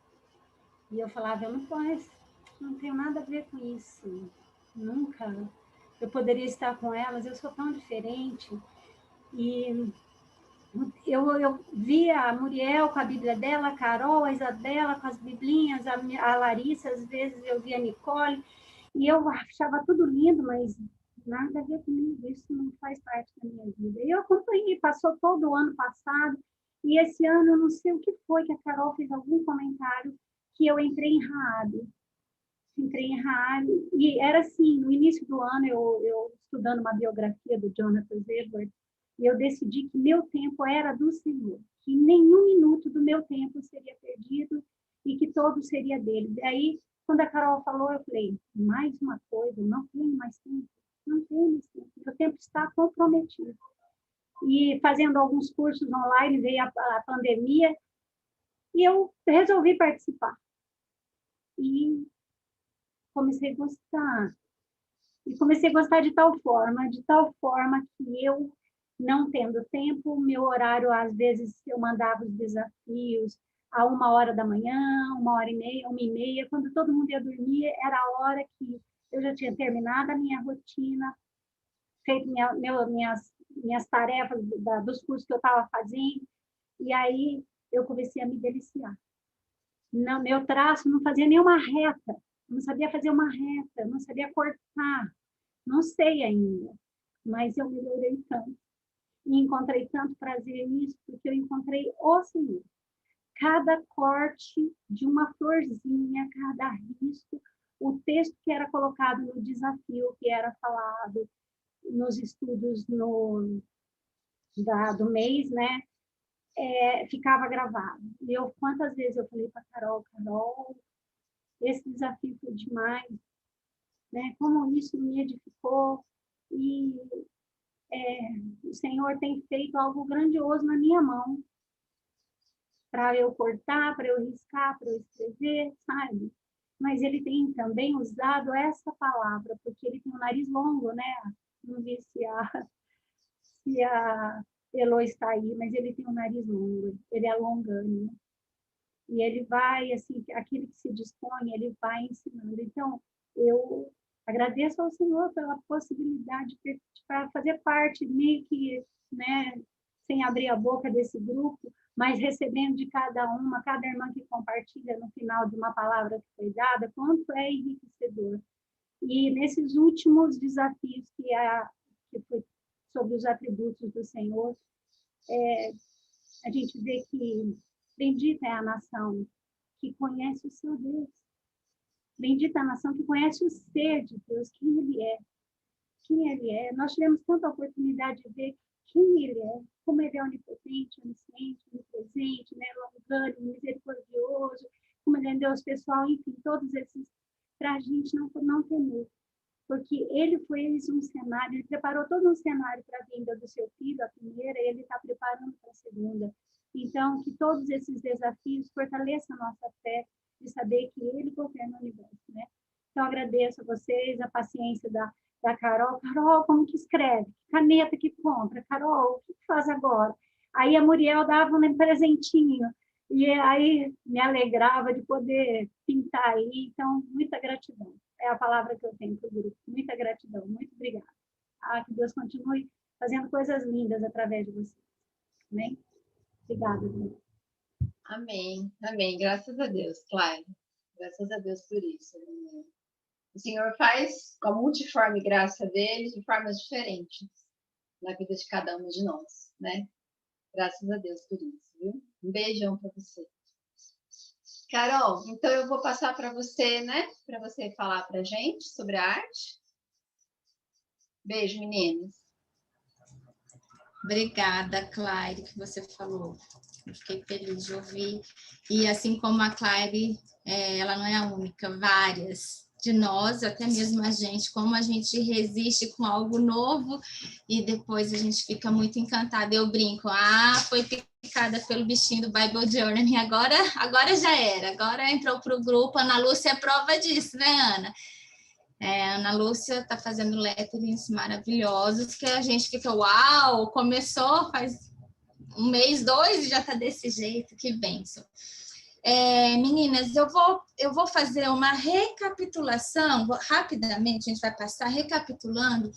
e eu falava: eu não tenho nada a ver com isso, nunca. Eu poderia estar com elas, eu sou tão diferente. E eu via a Muriel com a Bíblia dela, a Carol, a Isabela com as biblinhas, a Larissa, às vezes eu via a Nicole, e eu achava tudo lindo, mas nada a ver comigo, isso não faz parte da minha vida. E eu acompanhei, passou todo o ano passado, e esse ano eu não sei o que foi, que a Carol fez algum comentário, que eu entrei em Raabe. E era assim, no início do ano, eu estudando uma biografia do Jonathan Edwards, e eu decidi que meu tempo era do Senhor, que nenhum minuto do meu tempo seria perdido e que todo seria dele. Aí, quando a Carol falou, eu falei: mais uma coisa, eu não tenho mais tempo. Não tenho mais tempo, meu tempo está comprometido. E fazendo alguns cursos online, veio a pandemia, e eu resolvi participar. E comecei a gostar. E comecei a gostar de tal forma que eu, não tendo tempo, meu horário, às vezes, eu mandava os desafios a 1h da manhã, 1h30, 1h30, quando todo mundo ia dormir, era a hora que eu já tinha terminado a minha rotina, feito minhas tarefas dos cursos que eu estava fazendo, e aí eu comecei a me deliciar. Não, meu traço não fazia nenhuma reta, não sabia fazer uma reta, não sabia cortar, não sei ainda, mas eu melhorei tanto. E encontrei tanto prazer nisso, porque eu encontrei o Senhor. Cada corte de uma florzinha, cada risco, o texto que era colocado no desafio, que era falado nos estudos do mês, né? Ficava gravado. E quantas vezes eu falei para Carol, esse desafio foi demais, né? Como isso me edificou, e o Senhor tem feito algo grandioso na minha mão, para eu cortar, para eu riscar, para eu escrever, sabe? Mas Ele tem também usado essa palavra, porque Ele tem um nariz longo, né? Não vi se a Elo está aí, mas Ele tem um nariz longo, Ele é longânimo. E Ele vai, assim, aquele que se dispõe, Ele vai ensinando. Então, eu agradeço ao Senhor pela possibilidade para fazer parte, meio que, né, sem abrir a boca desse grupo, mas recebendo de cada irmã que compartilha no final de uma palavra que foi dada, quanto é enriquecedor. E nesses últimos desafios que foi sobre os atributos do Senhor, a gente vê que bendita é a nação que conhece o seu Deus. Bendita a nação que conhece o ser de Deus, quem Ele é. Quem Ele é. Nós tivemos tanta oportunidade de ver quem Ele é, como Ele é onipotente, onisciente, onipresente, né, longânimo, misericordioso, comunhão de Deus pessoal, enfim, todos esses, para a gente não temer. Porque ele fez um cenário, ele preparou todo um cenário para a vinda do seu filho, a primeira, e ele está preparando para a segunda. Então, que todos esses desafios fortaleçam a nossa fé de saber que ele governa o universo, né? Então, agradeço a vocês, a paciência da Carol. Carol, como que escreve? Que caneta que compra? Carol, o que faz agora? Aí a Muriel dava um presentinho, e aí me alegrava de poder pintar aí. Então, muita gratidão. É a palavra que eu tenho para o grupo. Muita gratidão, muito obrigada. Que Deus continue fazendo coisas lindas através de vocês. Amém? Obrigada, Deus. Amém, amém. Graças a Deus, Clara. Graças a Deus por isso. O Senhor faz com a multiforme graça dele de formas diferentes na vida de cada um de nós, né? Graças a Deus por isso, viu? Um beijão para você. Carol, então eu vou passar para você, né? Para você falar para a gente sobre a arte. Beijo, meninas. Obrigada, Claire, que você falou. Eu fiquei feliz de ouvir. E assim como a Claire, ela não é a única, várias de nós, até mesmo a gente, como a gente resiste com algo novo e depois a gente fica muito encantada. Eu brinco, foi picada pelo bichinho do Bible Journey, e agora já era, agora entrou para o grupo. Ana Lúcia é prova disso, né, Ana? Ana Lúcia está fazendo letterings maravilhosos, que a gente fica, uau, começou faz um mês, 2 e já está desse jeito, que bênção. Meninas, eu vou fazer uma recapitulação, rapidamente, a gente vai passar recapitulando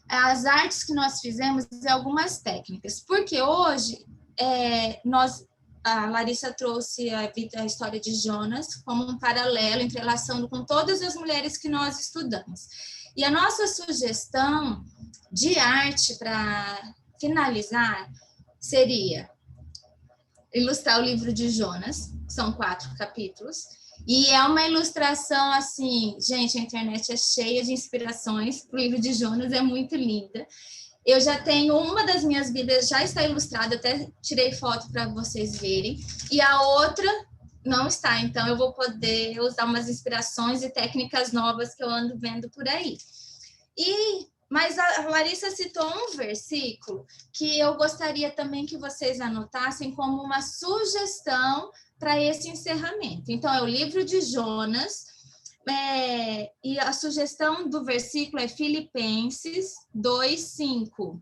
as artes que nós fizemos e algumas técnicas, porque hoje a Larissa trouxe a história de Jonas como um paralelo, entrelaçando com todas as mulheres que nós estudamos. E a nossa sugestão de arte para finalizar seria ilustrar o livro de Jonas, são 4 capítulos, e é uma ilustração assim, gente, a internet é cheia de inspirações, o livro de Jonas é muito linda. Eu já tenho, uma das minhas Bíblias já está ilustrada, até tirei foto para vocês verem, e a outra não está, então eu vou poder usar umas inspirações e técnicas novas que eu ando vendo por aí. Mas a Larissa citou um versículo que eu gostaria também que vocês anotassem como uma sugestão para esse encerramento. Então, é o livro de Jonas, e a sugestão do versículo é Filipenses 2:5.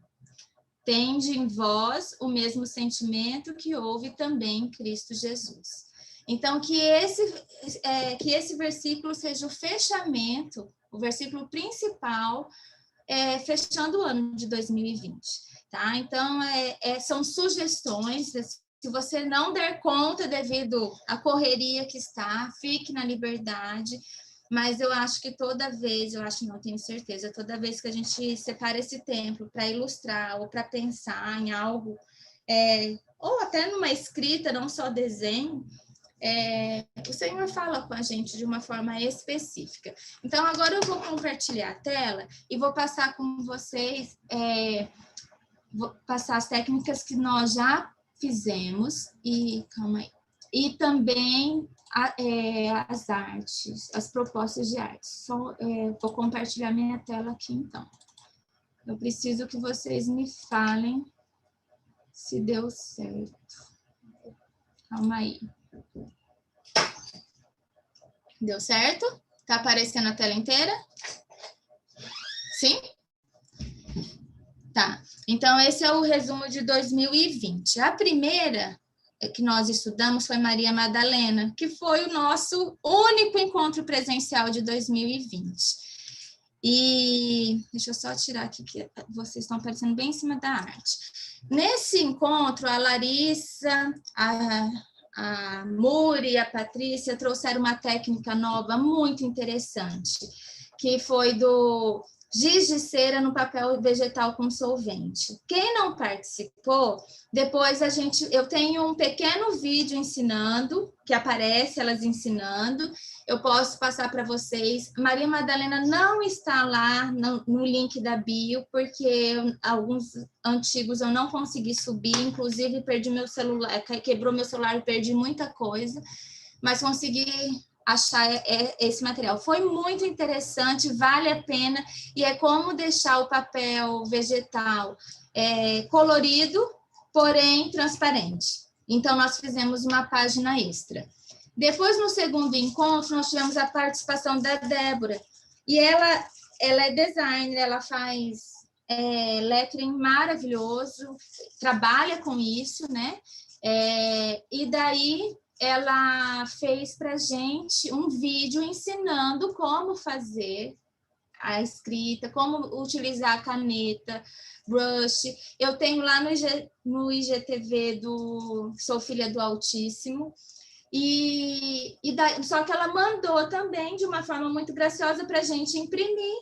Tende em vós o mesmo sentimento que houve também em Cristo Jesus. Então, que esse versículo seja o fechamento, o versículo principal, fechando o ano de 2020, tá? Então, são sugestões. Se você não der conta devido à correria que está, fique na liberdade, mas eu acho que tenho certeza, toda vez que a gente separa esse tempo para ilustrar ou para pensar em algo, ou até numa escrita, não só desenho, o Senhor fala com a gente de uma forma específica. Então, agora eu vou compartilhar a tela e vou passar com vocês, vou passar as técnicas que nós já fizemos, e também as artes, as propostas de arte. Vou compartilhar minha tela aqui, então. Eu preciso que vocês me falem se deu certo. Calma aí. Deu certo? Tá aparecendo a tela inteira? Sim? Tá. Então, esse é o resumo de 2020. A primeira que nós estudamos foi Maria Madalena, que foi o nosso único encontro presencial de 2020. E deixa eu só tirar aqui, que vocês estão aparecendo bem em cima da arte. Nesse encontro, a Larissa, a Muri e a Patrícia trouxeram uma técnica nova muito interessante, que foi do giz de cera no papel vegetal com solvente. Quem não participou, depois eu tenho um pequeno vídeo ensinando, que aparece elas ensinando, eu posso passar para vocês. Maria Madalena não está lá no link da bio, porque alguns antigos eu não consegui subir, inclusive perdi meu celular, quebrou meu celular e perdi muita coisa, mas consegui achar esse material. Foi muito interessante, vale a pena, e é como deixar o papel vegetal colorido, porém transparente. Então, nós fizemos uma página extra. Depois, no segundo encontro, nós tivemos a participação da Débora, e ela é designer, ela faz lettering maravilhoso, trabalha com isso, né? E daí ela fez para a gente um vídeo ensinando como fazer a escrita, como utilizar a caneta, brush. Eu tenho lá no IGTV do Sou Filha do Altíssimo, só que ela mandou também de uma forma muito graciosa para a gente imprimir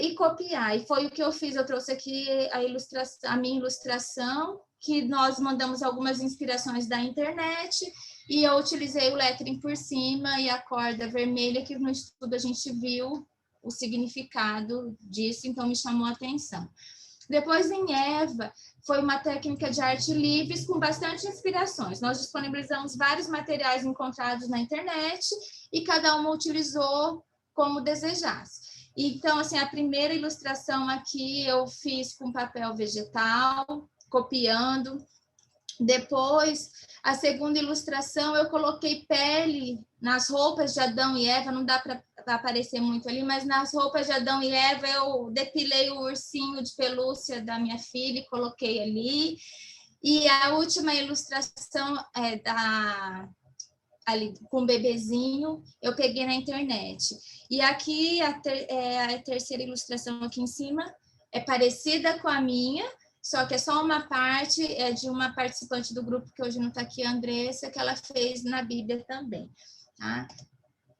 e copiar. E foi o que eu fiz. Eu trouxe aqui a minha ilustração, que nós mandamos algumas inspirações da internet, e eu utilizei o lettering por cima e a corda vermelha, que no estudo a gente viu o significado disso, então me chamou a atenção. Depois, em Eva, foi uma técnica de arte livres com bastante inspirações. Nós disponibilizamos vários materiais encontrados na internet e cada uma utilizou como desejasse. Então, assim, a primeira ilustração aqui eu fiz com papel vegetal, copiando. Depois, a segunda ilustração, eu coloquei pele nas roupas de Adão e Eva, não dá para aparecer muito ali, mas nas roupas de Adão e Eva eu depilei o ursinho de pelúcia da minha filha e coloquei ali. E a última ilustração ali com o bebezinho, eu peguei na internet. E aqui, a terceira ilustração aqui em cima, é parecida com a minha, só que é só uma parte, é de uma participante do grupo, que hoje não está aqui, a Andressa, que ela fez na Bíblia também. Tá?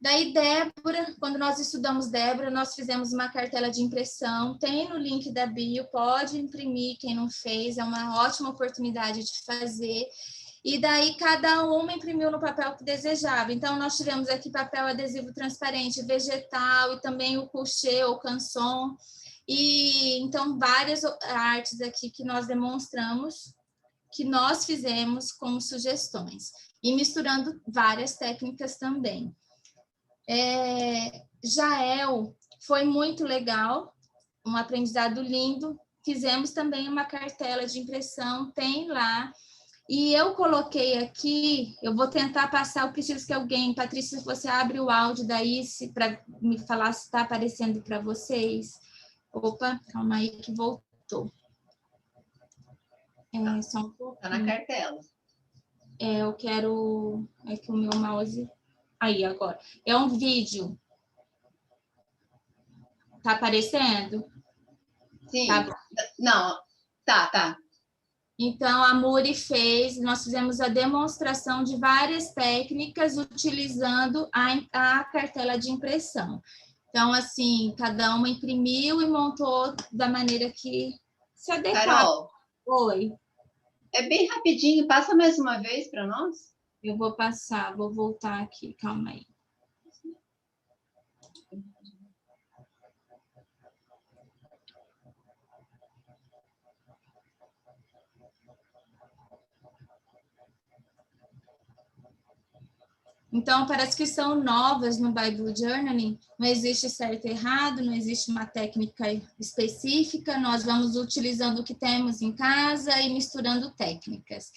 Daí, Débora, quando nós estudamos Débora, nós fizemos uma cartela de impressão, tem no link da bio, pode imprimir, quem não fez, é uma ótima oportunidade de fazer. E daí, cada uma imprimiu no papel que desejava. Então, nós tivemos aqui papel adesivo transparente, vegetal, e também o couché ou canson. E então, várias artes aqui que nós demonstramos, que nós fizemos como sugestões, e misturando várias técnicas também. Jael, foi muito legal, um aprendizado lindo. Fizemos também uma cartela de impressão, tem lá. E eu coloquei aqui, eu vou tentar passar, eu preciso que alguém, Patrícia, se você abre o áudio daí, para me falar se está aparecendo para vocês. Opa, calma aí que voltou. Só um pouco. Está na cartela. Eu quero... É que o meu mouse... Aí, agora. É um vídeo. Tá aparecendo? Sim. Tá. Não, tá. Então, a Muri fez, nós fizemos a demonstração de várias técnicas utilizando a cartela de impressão. Então, assim, cada uma imprimiu e montou da maneira que se adequava. Carol. Oi. É bem rapidinho, passa mais uma vez para nós? Eu vou passar, vou voltar aqui, calma aí. Então, para as que são novas no Bible Journaling, não existe certo e errado, não existe uma técnica específica, nós vamos utilizando o que temos em casa e misturando técnicas.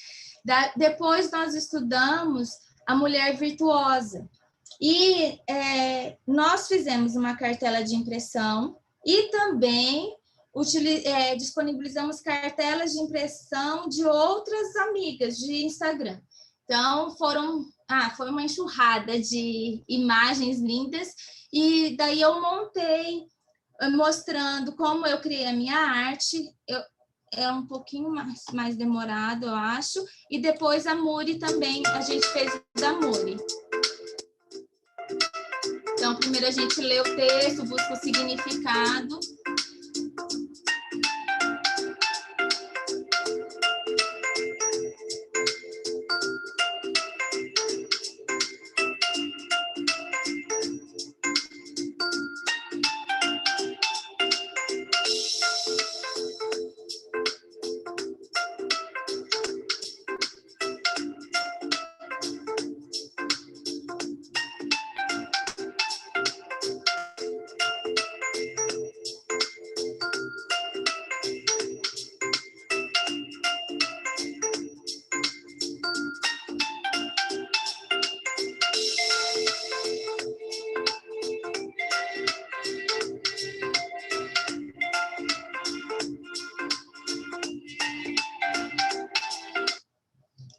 Depois, nós estudamos a mulher virtuosa. E nós fizemos uma cartela de impressão e também disponibilizamos cartelas de impressão de outras amigas de Instagram. Então, foi uma enxurrada de imagens lindas, e daí eu montei, mostrando como eu criei a minha arte. É um pouquinho mais demorado, eu acho. E depois a Muri também, a gente fez da Muri. Então, primeiro a gente lê o texto, busca o significado.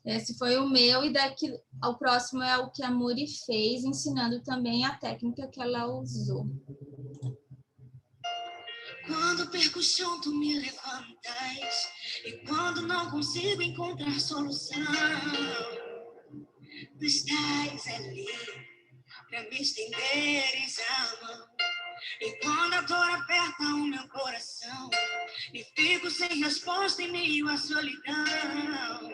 Esse foi o meu, e daqui ao próximo é o que a Muri fez, ensinando também a técnica que ela usou. Quando perco o chão, tu me levantas, e quando não consigo encontrar solução, tu estás ali pra me estenderes a mão. E quando a dor aperta o meu coração e fico sem resposta em meio à solidão,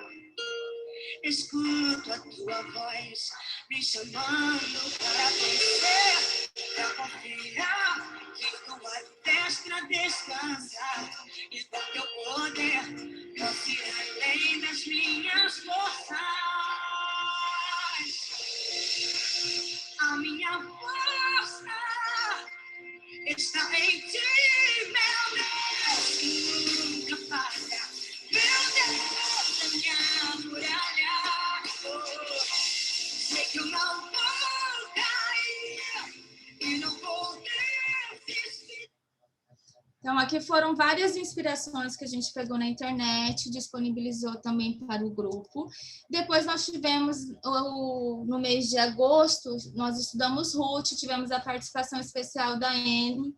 escuto a tua voz me chamando para vencer, para confiar que tua destra descansa e com teu poder posso ir além das minhas forças. A minha força está em ti, meu Deus, que nunca falha. Meu Deus, a minha muralha. Sei que eu não vou cair e não vou desistir. Então, aqui foram várias inspirações que a gente pegou na internet, disponibilizou também para o grupo. Depois nós tivemos, no mês de agosto, nós estudamos Ruth, tivemos a participação especial da Anne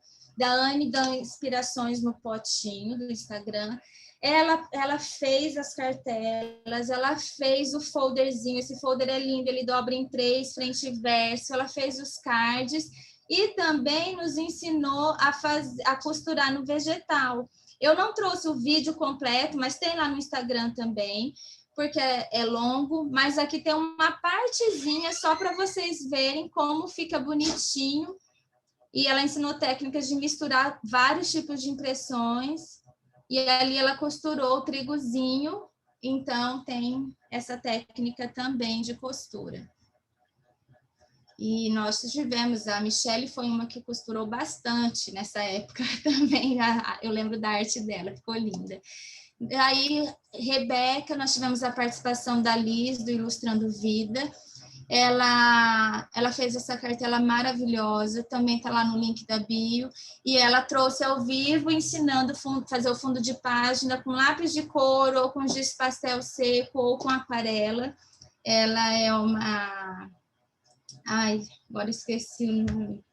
da Inspirações no Potinho, do Instagram. Ela fez as cartelas, ela fez o folderzinho, esse folder é lindo, ele dobra em 3, frente e verso, ela fez os cards, e também nos ensinou a costurar no vegetal. Eu não trouxe o vídeo completo, mas tem lá no Instagram também, porque é longo, mas aqui tem uma partezinha só para vocês verem como fica bonitinho. E ela ensinou técnicas de misturar vários tipos de impressões, e ali ela costurou o trigozinho, então tem essa técnica também de costura. E nós tivemos, a Michelle foi uma que costurou bastante nessa época também, eu lembro da arte dela, ficou linda. Aí, Rebeca, nós tivemos a participação da Liz, do Ilustrando Vida. Ela fez essa cartela maravilhosa, também está lá no link da bio, e ela trouxe ao vivo, ensinando a fazer o fundo de página com lápis de cor, ou com giz pastel seco, ou com aquarela. Ela é uma... Ai, agora esqueci o nome.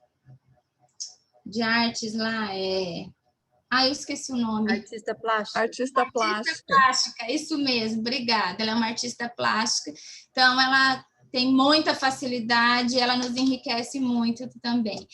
De artes lá, eu esqueci o nome. Artista plástica. Artista plástica. Artista plástica, isso mesmo, obrigada. Ela é uma artista plástica, então ela tem muita facilidade, ela nos enriquece muito também.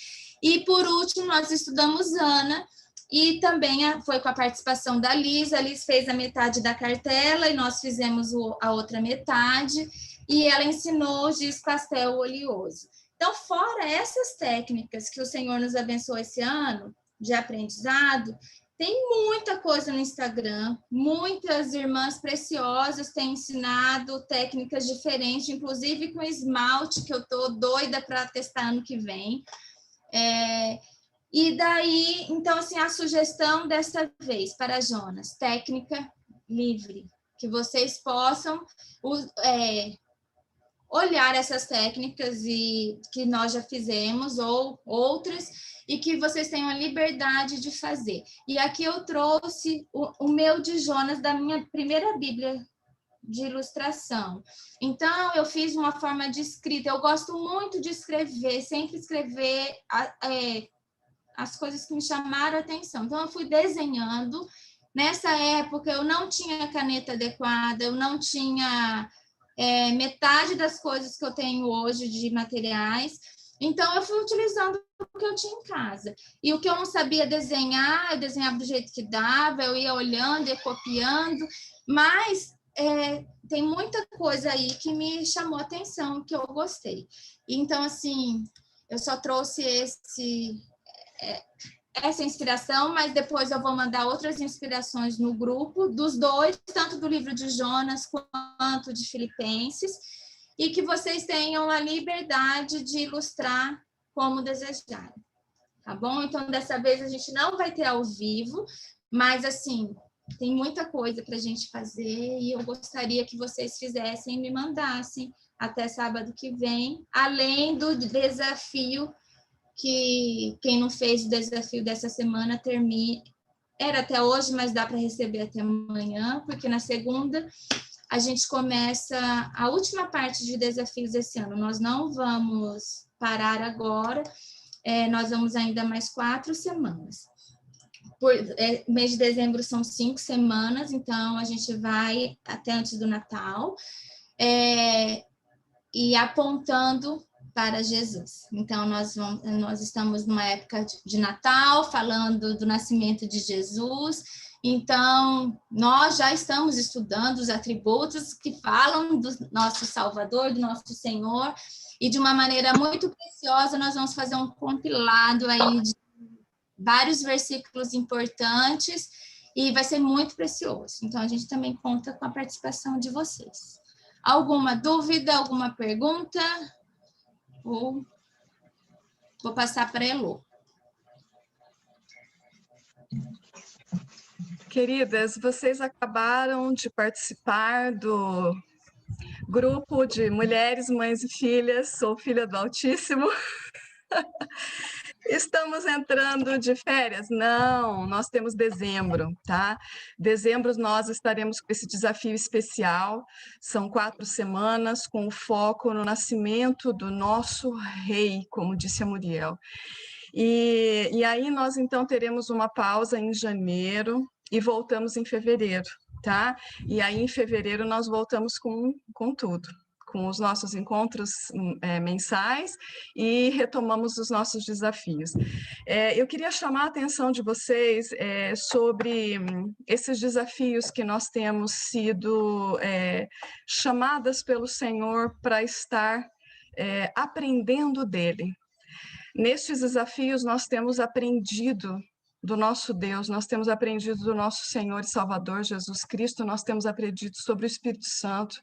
E, por último, nós estudamos Ana, e também foi com a participação da Liz. A Liz fez a metade da cartela e nós fizemos a outra metade, e ela ensinou giz pastel oleoso. Então, fora essas técnicas que o Senhor nos abençoou esse ano, de aprendizado, tem muita coisa no Instagram, muitas irmãs preciosas têm ensinado técnicas diferentes, inclusive com esmalte, que eu estou doida para testar ano que vem. E daí, então, assim, a sugestão desta vez para Jonas, técnica livre, que vocês possam olhar essas técnicas que nós já fizemos, ou outras, e que vocês tenham a liberdade de fazer. E aqui eu trouxe o meu de Jonas, da minha primeira Bíblia de ilustração. Então, eu fiz uma forma de escrita. Eu gosto muito de escrever, sempre escrever as coisas que me chamaram a atenção. Então, eu fui desenhando. Nessa época, eu não tinha caneta adequada, eu não tinha metade das coisas que eu tenho hoje de materiais. Então, eu fui utilizando o que eu tinha em casa. E o que eu não sabia desenhar, eu desenhava do jeito que dava, eu ia olhando, ia copiando, mas tem muita coisa aí que me chamou a atenção, que eu gostei. Então, assim, eu só trouxe essa inspiração, mas depois eu vou mandar outras inspirações no grupo, dos dois, tanto do livro de Jonas quanto de Filipenses, e que vocês tenham a liberdade de ilustrar como desejarem, tá bom? Então, dessa vez a gente não vai ter ao vivo, mas, assim, tem muita coisa para a gente fazer, e eu gostaria que vocês fizessem e me mandassem até sábado que vem, além do desafio que quem não fez o desafio dessa semana termine. Era até hoje, mas dá para receber até amanhã, porque na segunda a gente começa a última parte de desafios esse ano. Nós não vamos parar agora, nós vamos ainda mais 4 semanas. Mês de dezembro são 5 semanas, então a gente vai até antes do Natal, e apontando para Jesus. Então, nós estamos numa época de Natal, falando do nascimento de Jesus. Então, nós já estamos estudando os atributos que falam do nosso Salvador, do nosso Senhor, e de uma maneira muito preciosa, nós vamos fazer um compilado aí de vários versículos importantes, e vai ser muito precioso. Então, a gente também conta com a participação de vocês. Alguma dúvida, alguma pergunta? Vou passar para a Elô. Queridas, vocês acabaram de participar do grupo de mulheres, mães e filhas. Sou filha do Altíssimo. Estamos entrando de férias? Não, nós temos dezembro, tá? Dezembro nós estaremos com esse desafio especial. São 4 semanas com foco no nascimento do nosso rei, como disse a Muriel. E aí nós então teremos uma pausa em janeiro e voltamos em fevereiro, tá? E aí em fevereiro nós voltamos com tudo, com os nossos encontros mensais e retomamos os nossos desafios. Eu queria chamar a atenção de vocês sobre esses desafios que nós temos sido chamadas pelo Senhor para estar aprendendo dele. Nestes desafios nós temos aprendido do nosso Deus, nós temos aprendido do nosso Senhor e Salvador Jesus Cristo, nós temos aprendido sobre o Espírito Santo.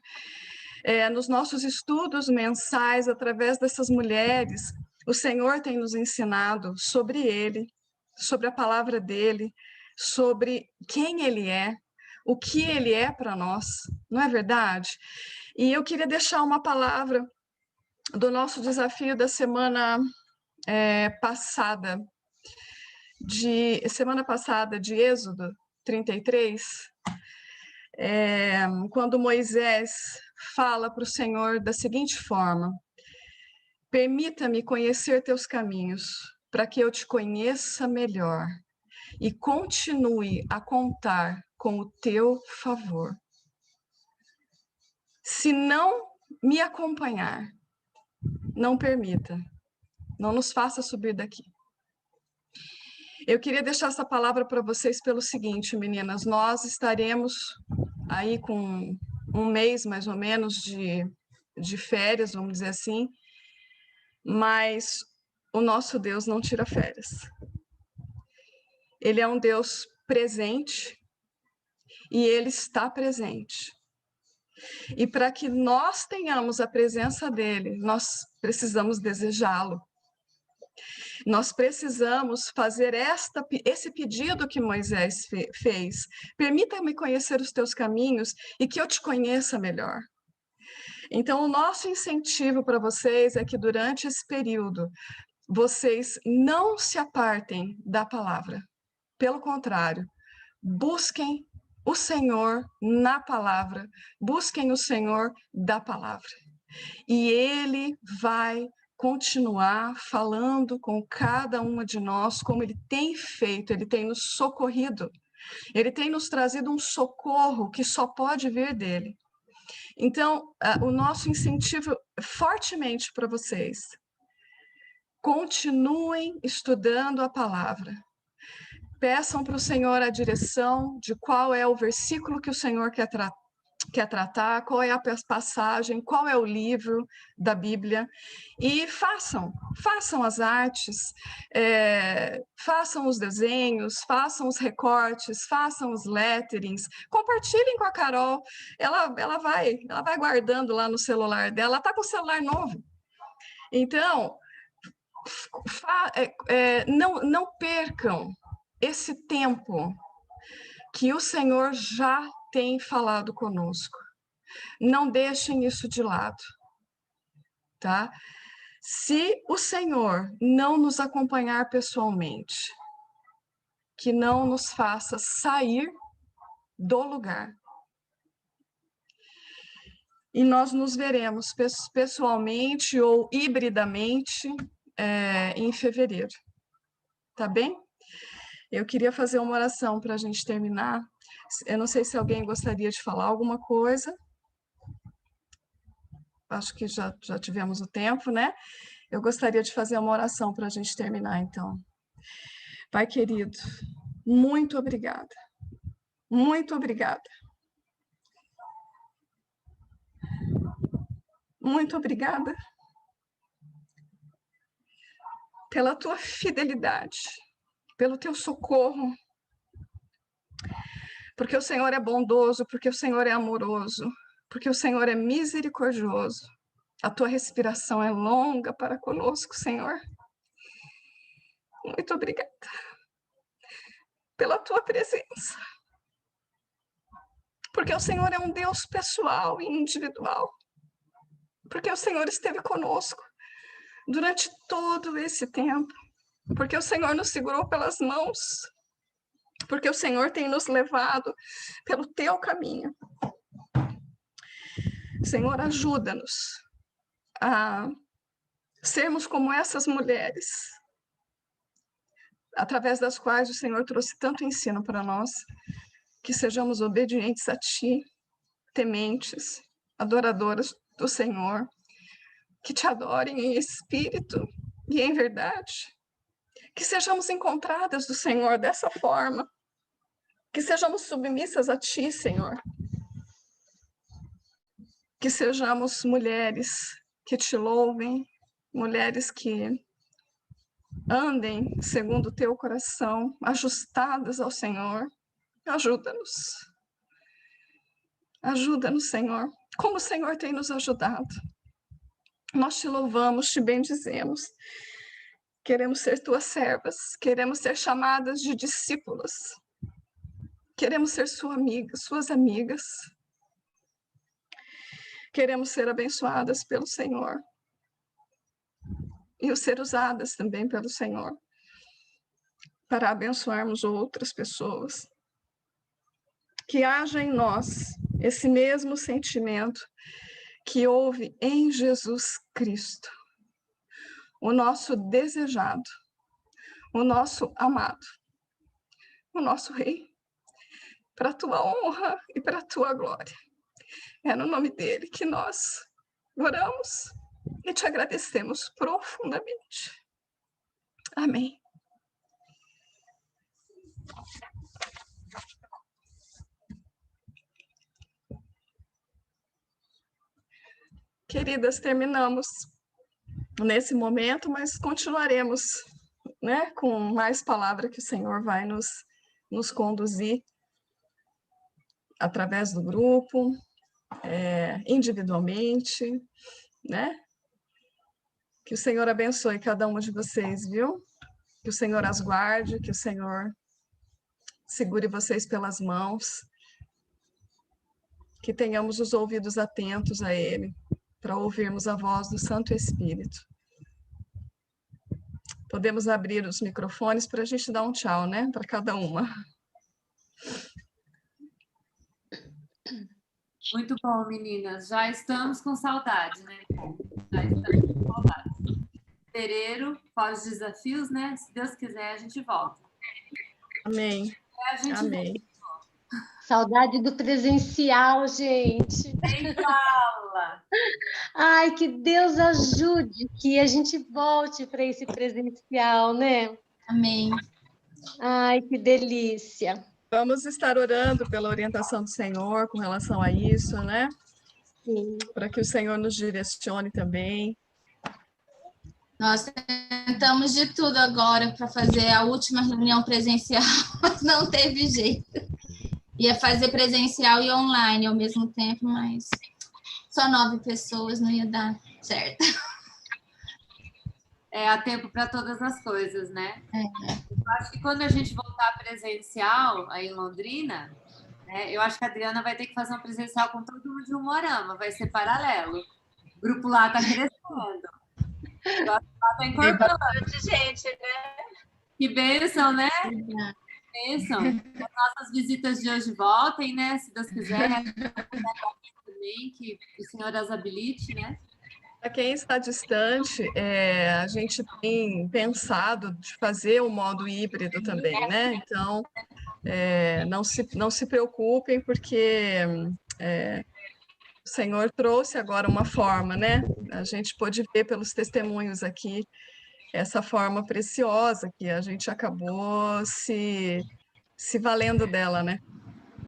Nos nossos estudos mensais, através dessas mulheres, o Senhor tem nos ensinado sobre Ele, sobre a palavra dEle, sobre quem Ele é, o que Ele é para nós, não é verdade? E eu queria deixar uma palavra do nosso desafio da semana passada, de Êxodo 33, quando Moisés fala para o Senhor da seguinte forma: permita-me conhecer teus caminhos, para que eu te conheça melhor e continue a contar com o teu favor. Se não me acompanhar, não permita, não nos faça subir daqui. Eu queria deixar essa palavra para vocês pelo seguinte, meninas, nós estaremos aí com um mês, mais ou menos, de férias, vamos dizer assim, mas o nosso Deus não tira férias. Ele é um Deus presente e Ele está presente. E para que nós tenhamos a presença dEle, nós precisamos desejá-lo. Nós precisamos fazer esse pedido que Moisés fez. Permita-me conhecer os teus caminhos e que eu te conheça melhor. Então, o nosso incentivo para vocês é que durante esse período, vocês não se apartem da palavra. Pelo contrário, busquem o Senhor na palavra, busquem o Senhor da palavra. E Ele vai continuar falando com cada uma de nós, como Ele tem feito, Ele tem nos socorrido, Ele tem nos trazido um socorro que só pode vir dEle. Então, o nosso incentivo fortemente para vocês: continuem estudando a palavra. Peçam para o Senhor a direção de qual é o versículo que o Senhor quer tratar, qual é a passagem, qual é o livro da Bíblia, e façam as artes, façam os desenhos, façam os recortes, façam os letterings, compartilhem com a Carol, ela vai guardando lá no celular dela, ela está com o celular novo. Então, não percam esse tempo que o Senhor já tem falado conosco. Não deixem isso de lado, tá? Se o Senhor não nos acompanhar pessoalmente, que não nos faça sair do lugar. E nós nos veremos pessoalmente ou hibridamente em fevereiro. Tá bem? Eu queria fazer uma oração para a gente terminar. Eu não sei se alguém gostaria de falar alguma coisa. Acho que já tivemos o tempo, né? Eu gostaria de fazer uma oração para a gente terminar, então. Pai querido, muito obrigada. Muito obrigada. Muito obrigada pela tua fidelidade, pelo teu socorro, porque o Senhor é bondoso, porque o Senhor é amoroso, porque o Senhor é misericordioso. A tua respiração é longa para conosco, Senhor. Muito obrigada pela tua presença, porque o Senhor é um Deus pessoal e individual, porque o Senhor esteve conosco durante todo esse tempo, porque o Senhor nos segurou pelas mãos, porque o Senhor tem nos levado pelo teu caminho. Senhor, ajuda-nos a sermos como essas mulheres, através das quais o Senhor trouxe tanto ensino para nós, que sejamos obedientes a Ti, tementes, adoradoras do Senhor, que Te adorem em espírito e em verdade, que sejamos encontradas do Senhor dessa forma, que sejamos submissas a Ti, Senhor, que sejamos mulheres que Te louvem, mulheres que andem segundo o Teu coração, ajustadas ao Senhor. Ajuda-nos. Ajuda-nos, Senhor, como o Senhor tem nos ajudado. Nós Te louvamos, Te bendizemos. Queremos ser Tuas servas, queremos ser chamadas de discípulas. Queremos ser Suas amigas. Queremos ser abençoadas pelo Senhor. E ser usadas também pelo Senhor para abençoarmos outras pessoas. Que haja em nós esse mesmo sentimento que houve em Jesus Cristo, o nosso desejado, o nosso amado, o nosso Rei, para a Tua honra e para a Tua glória. É no nome dele que nós oramos e Te agradecemos profundamente. Amém. Queridas, terminamos nesse momento, mas continuaremos, né, com mais palavra que o Senhor vai nos conduzir através do grupo, individualmente, né? Que o Senhor abençoe cada uma de vocês, viu? Que o Senhor as guarde, que o Senhor segure vocês pelas mãos, que tenhamos os ouvidos atentos a Ele, para ouvirmos a voz do Santo Espírito. Podemos abrir os microfones para a gente dar um tchau, né? Para cada uma. Muito bom, meninas. Já estamos com saudade, né? Já estamos com saudade. Fevereiro, pós-desafios, né? Se Deus quiser, a gente volta. Amém. Amém. Saudade do presencial, gente. Nem fala. Ai, que Deus ajude que a gente volte para esse presencial, né? Amém. Ai, que delícia. Vamos estar orando pela orientação do Senhor com relação a isso, né? Sim. Para que o Senhor nos direcione também. Nós tentamos de tudo agora para fazer a última reunião presencial, mas não teve jeito. Ia fazer presencial e online ao mesmo tempo, mas só 9 pessoas, não ia dar certo. Há tempo para todas as coisas, né? Eu acho que quando a gente voltar presencial aí em Londrina, né, eu acho que a Adriana vai ter que fazer uma presencial com todo mundo de Umuarama, vai ser paralelo. O grupo lá está crescendo. Eu acho que lá está incorporando. Bastante gente, né? Que bênção, né? Bênção. As nossas visitas de hoje voltem, né? Se Deus quiser. também, que o Senhor as habilite, né? Para quem está distante, a gente tem pensado de fazer o modo híbrido também, né? Então, não se preocupem, porque o Senhor trouxe agora uma forma, né? A gente pôde ver pelos testemunhos aqui essa forma preciosa que a gente acabou se valendo dela, né?